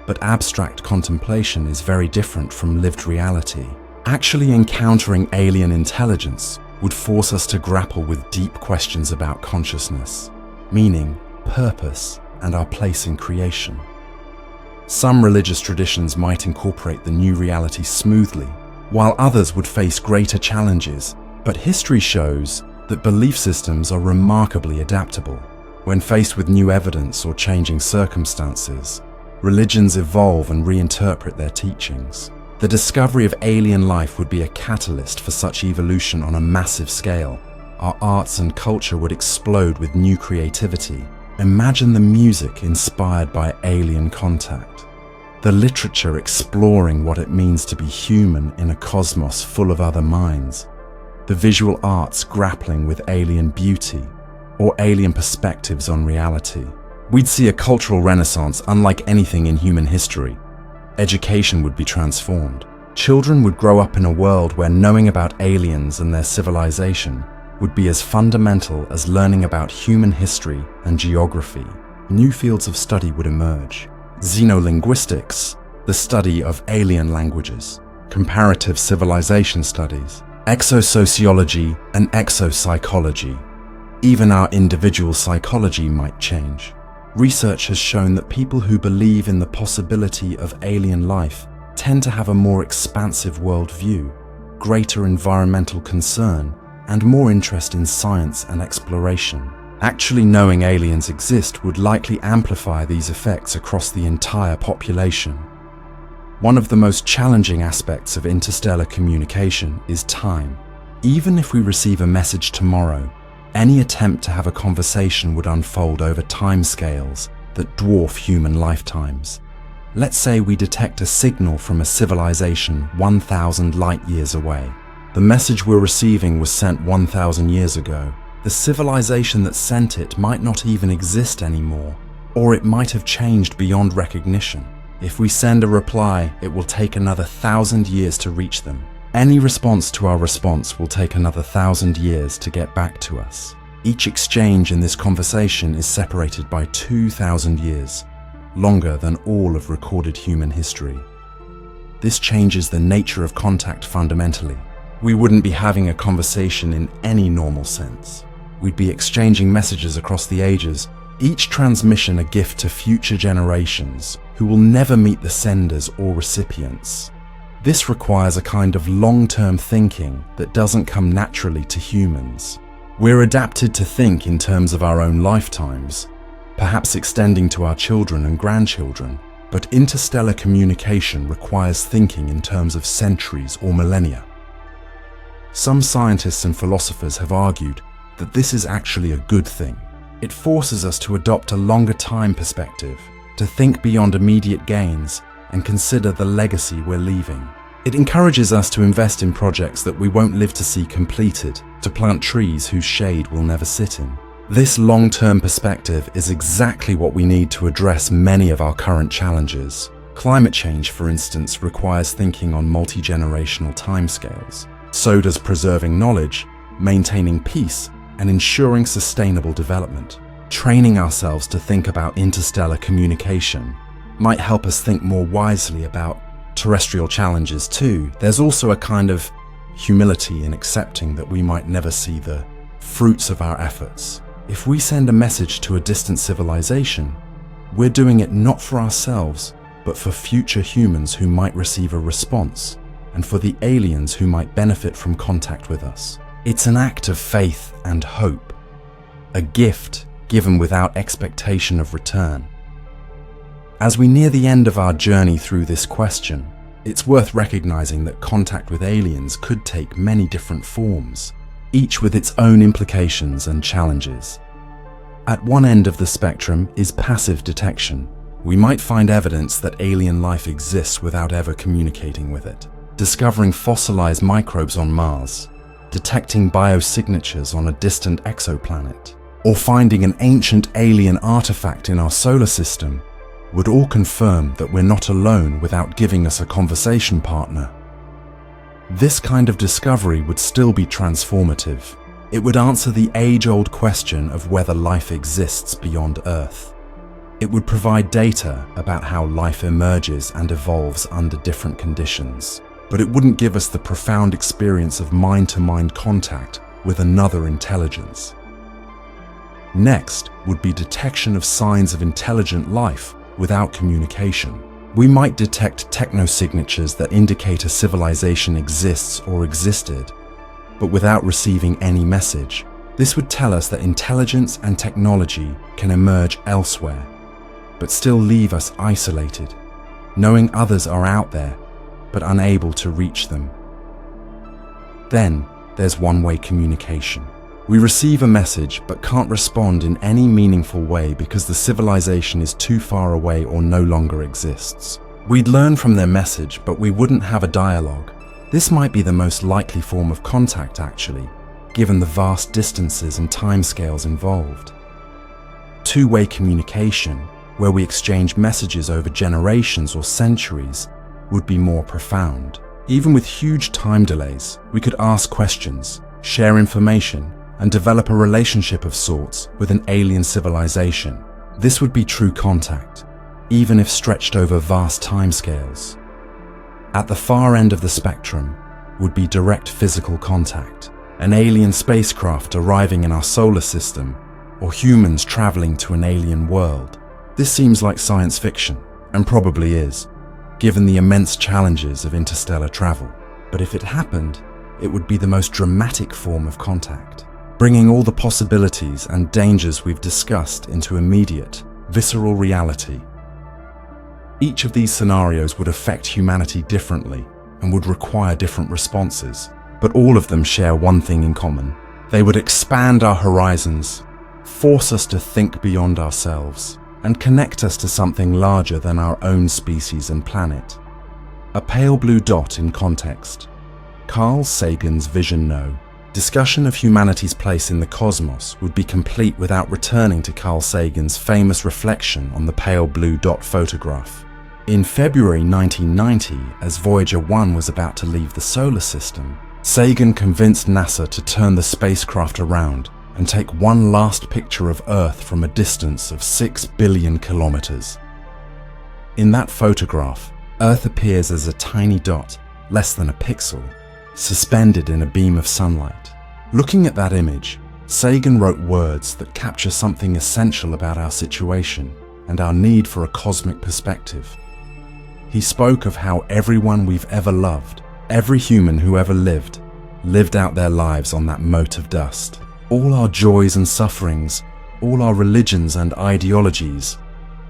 but abstract contemplation is very different from lived reality. Actually encountering alien intelligence would force us to grapple with deep questions about consciousness, meaning, purpose, and our place in creation. Some religious traditions might incorporate the new reality smoothly, while others would face greater challenges, but history shows that belief systems are remarkably adaptable. When faced with new evidence or changing circumstances, religions evolve and reinterpret their teachings. The discovery of alien life would be a catalyst for such evolution on a massive scale. Our arts and culture would explode with new creativity. Imagine the music inspired by alien contact, the literature exploring what it means to be human in a cosmos full of other minds, the visual arts grappling with alien beauty or alien perspectives on reality. We'd see a cultural renaissance unlike anything in human history. Education would be transformed. Children would grow up in a world where knowing about aliens and their civilization would be as fundamental as learning about human history and geography. New fields of study would emerge. Xenolinguistics, the study of alien languages, comparative civilization studies, exosociology and exopsychology. Even our individual psychology might change. Research has shown that people who believe in the possibility of alien life tend to have a more expansive worldview, greater environmental concern, and more interest in science and exploration. Actually knowing aliens exist would likely amplify these effects across the entire population. One of the most challenging aspects of interstellar communication is time. Even if we receive a message tomorrow, any attempt to have a conversation would unfold over timescales that dwarf human lifetimes. Let's say we detect a signal from a civilization 1,000 light years away. The message we're receiving was sent 1,000 years ago. The civilization that sent it might not even exist anymore, or it might have changed beyond recognition. If we send a reply, it will take another 1,000 years to reach them. Any response to our response will take another 1,000 years to get back to us. Each exchange in this conversation is separated by 2,000 years, longer than all of recorded human history. This changes the nature of contact fundamentally. We wouldn't be having a conversation in any normal sense. We'd be exchanging messages across the ages, each transmission a gift to future generations who will never meet the senders or recipients. This requires a kind of long-term thinking that doesn't come naturally to humans. We're adapted to think in terms of our own lifetimes, perhaps extending to our children and grandchildren, but interstellar communication requires thinking in terms of centuries or millennia. Some scientists and philosophers have argued that this is actually a good thing. It forces us to adopt a longer time perspective, to think beyond immediate gains and consider the legacy we're leaving. It encourages us to invest in projects that we won't live to see completed, to plant trees whose shade we'll never sit in. This long-term perspective is exactly what we need to address many of our current challenges. Climate change, for instance, requires thinking on multi-generational timescales. So does preserving knowledge, maintaining peace, and ensuring sustainable development. Training ourselves to think about interstellar communication might help us think more wisely about terrestrial challenges too. There's also a kind of humility in accepting that we might never see the fruits of our efforts. If we send a message to a distant civilization, we're doing it not for ourselves, but for future humans who might receive a response, and for the aliens who might benefit from contact with us. It's an act of faith and hope, a gift given without expectation of return. As we near the end of our journey through this question, it's worth recognizing that contact with aliens could take many different forms, each with its own implications and challenges. At one end of the spectrum is passive detection. We might find evidence that alien life exists without ever communicating with it, discovering fossilized microbes on Mars, detecting biosignatures on a distant exoplanet, or finding an ancient alien artifact in our solar system would all confirm that we're not alone without giving us a conversation partner. This kind of discovery would still be transformative. It would answer the age-old question of whether life exists beyond Earth. It would provide data about how life emerges and evolves under different conditions, but it wouldn't give us the profound experience of mind-to-mind contact with another intelligence. Next would be detection of signs of intelligent life without communication. We might detect technosignatures that indicate a civilization exists or existed, but without receiving any message. This would tell us that intelligence and technology can emerge elsewhere, but still leave us isolated, knowing others are out there, but unable to reach them. Then there's one-way communication. We receive a message but can't respond in any meaningful way because the civilization is too far away or no longer exists. We'd learn from their message, but we wouldn't have a dialogue. This might be the most likely form of contact, actually, given the vast distances and timescales involved. Two-way communication, where we exchange messages over generations or centuries, would be more profound. Even with huge time delays, we could ask questions, share information, and develop a relationship of sorts with an alien civilization. This would be true contact, even if stretched over vast timescales. At the far end of the spectrum would be direct physical contact, an alien spacecraft arriving in our solar system, or humans traveling to an alien world. This seems like science fiction, and probably is, given the immense challenges of interstellar travel. But if it happened, it would be the most dramatic form of contact, bringing all the possibilities and dangers we've discussed into immediate, visceral reality. Each of these scenarios would affect humanity differently and would require different responses, but all of them share one thing in common. They would expand our horizons, force us to think beyond ourselves, and connect us to something larger than our own species and planet. A pale blue dot in context. Carl Sagan's Vision No. Discussion of humanity's place in the cosmos would be complete without returning to Carl Sagan's famous reflection on the pale blue dot photograph. In February 1990, as Voyager 1 was about to leave the solar system, Sagan convinced NASA to turn the spacecraft around and take one last picture of Earth from a distance of 6 billion kilometers. In that photograph, Earth appears as a tiny dot, less than a pixel, suspended in a beam of sunlight. Looking at that image, Sagan wrote words that capture something essential about our situation and our need for a cosmic perspective. He spoke of how everyone we've ever loved, every human who ever lived out their lives on that mote of dust. All our joys and sufferings, all our religions and ideologies,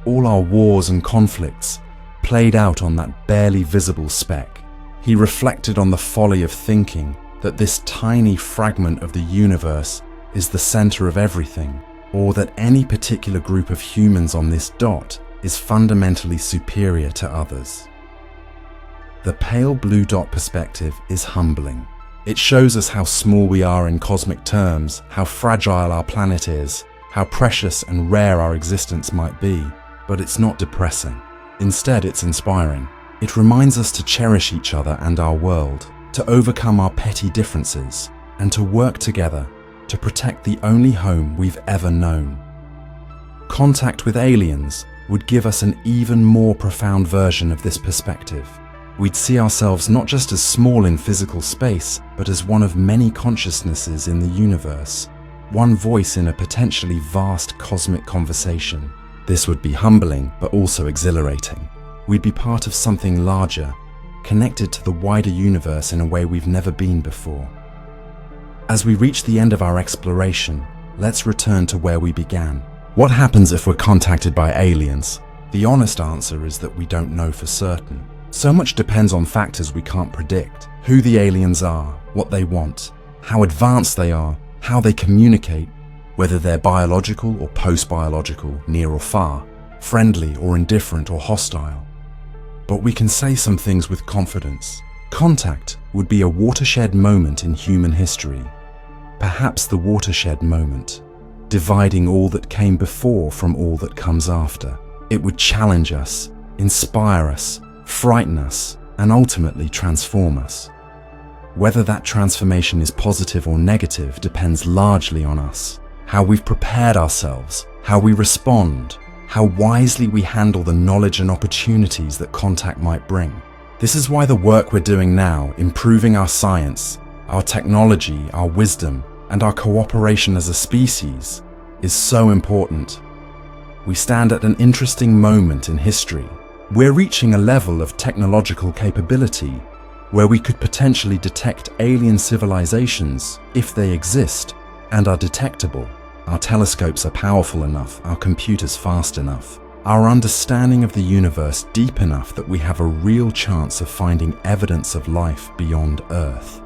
all our wars and conflicts played out on that barely visible speck. He reflected on the folly of thinking that this tiny fragment of the universe is the center of everything, or that any particular group of humans on this dot is fundamentally superior to others. The pale blue dot perspective is humbling. It shows us how small we are in cosmic terms, how fragile our planet is, how precious and rare our existence might be, but it's not depressing. Instead, it's inspiring. It reminds us to cherish each other and our world, to overcome our petty differences, and to work together to protect the only home we've ever known. Contact with aliens would give us an even more profound version of this perspective. We'd see ourselves not just as small in physical space, but as one of many consciousnesses in the universe, one voice in a potentially vast cosmic conversation. This would be humbling, but also exhilarating. We'd be part of something larger, connected to the wider universe in a way we've never been before. As we reach the end of our exploration, let's return to where we began. What happens if we're contacted by aliens? The honest answer is that we don't know for certain. So much depends on factors we can't predict. Who the aliens are, what they want, how advanced they are, how they communicate, whether they're biological or post-biological, near or far, friendly or indifferent or hostile. But we can say some things with confidence. Contact would be a watershed moment in human history. Perhaps the watershed moment, dividing all that came before from all that comes after. It would challenge us, inspire us, frighten us, and ultimately transform us. Whether that transformation is positive or negative depends largely on us. How we've prepared ourselves, how we respond, how wisely we handle the knowledge and opportunities that contact might bring. This is why the work we're doing now, improving our science, our technology, our wisdom, and our cooperation as a species, is so important. We stand at an interesting moment in history. We're reaching a level of technological capability where we could potentially detect alien civilizations if they exist and are detectable. Our telescopes are powerful enough, our computers fast enough, our understanding of the universe deep enough that we have a real chance of finding evidence of life beyond Earth.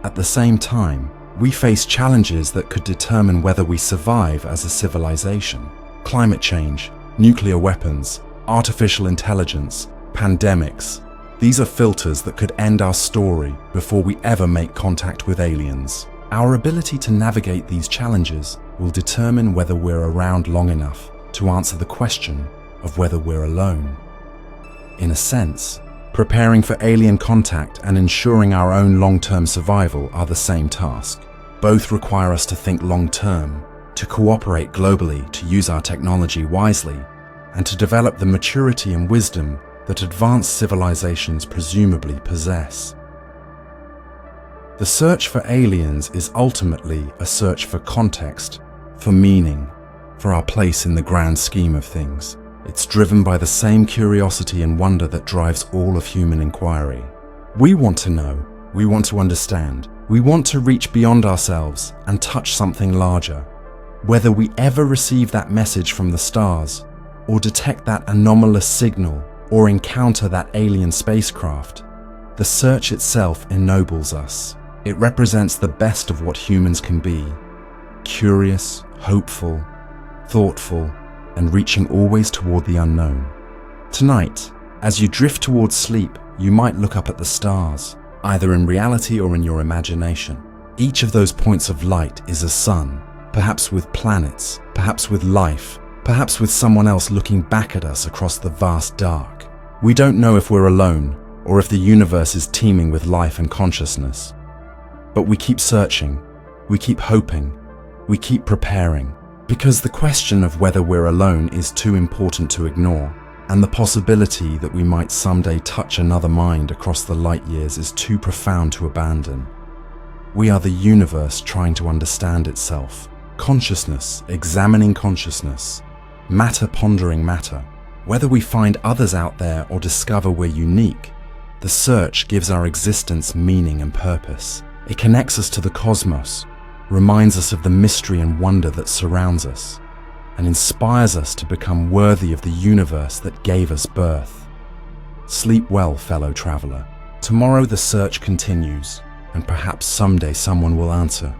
At the same time, we face challenges that could determine whether we survive as a civilization. Climate change, nuclear weapons, artificial intelligence, pandemics. These are filters that could end our story before we ever make contact with aliens. Our ability to navigate these challenges will determine whether we're around long enough to answer the question of whether we're alone. In a sense, preparing for alien contact and ensuring our own long-term survival are the same task. Both require us to think long-term, to cooperate globally, to use our technology wisely, and to develop the maturity and wisdom that advanced civilizations presumably possess. The search for aliens is ultimately a search for context, for meaning, for our place in the grand scheme of things. It's driven by the same curiosity and wonder that drives all of human inquiry. We want to know, we want to understand, we want to reach beyond ourselves and touch something larger. Whether we ever receive that message from the stars, or detect that anomalous signal, or encounter that alien spacecraft, the search itself ennobles us. It represents the best of what humans can be: curious, hopeful, thoughtful, and reaching always toward the unknown. Tonight, as you drift towards sleep, you might look up at the stars, either in reality or in your imagination. Each of those points of light is a sun, perhaps with planets, perhaps with life, perhaps with someone else looking back at us across the vast dark. We don't know if we're alone, or if the universe is teeming with life and consciousness. But we keep searching, we keep hoping, we keep preparing, because the question of whether we're alone is too important to ignore, and the possibility that we might someday touch another mind across the light years is too profound to abandon. We are the universe trying to understand itself, consciousness examining consciousness, matter pondering matter. Whether we find others out there or discover we're unique, the search gives our existence meaning and purpose. It connects us to the cosmos, reminds us of the mystery and wonder that surrounds us, and inspires us to become worthy of the universe that gave us birth. Sleep well, fellow traveler. Tomorrow the search continues, and perhaps someday someone will answer.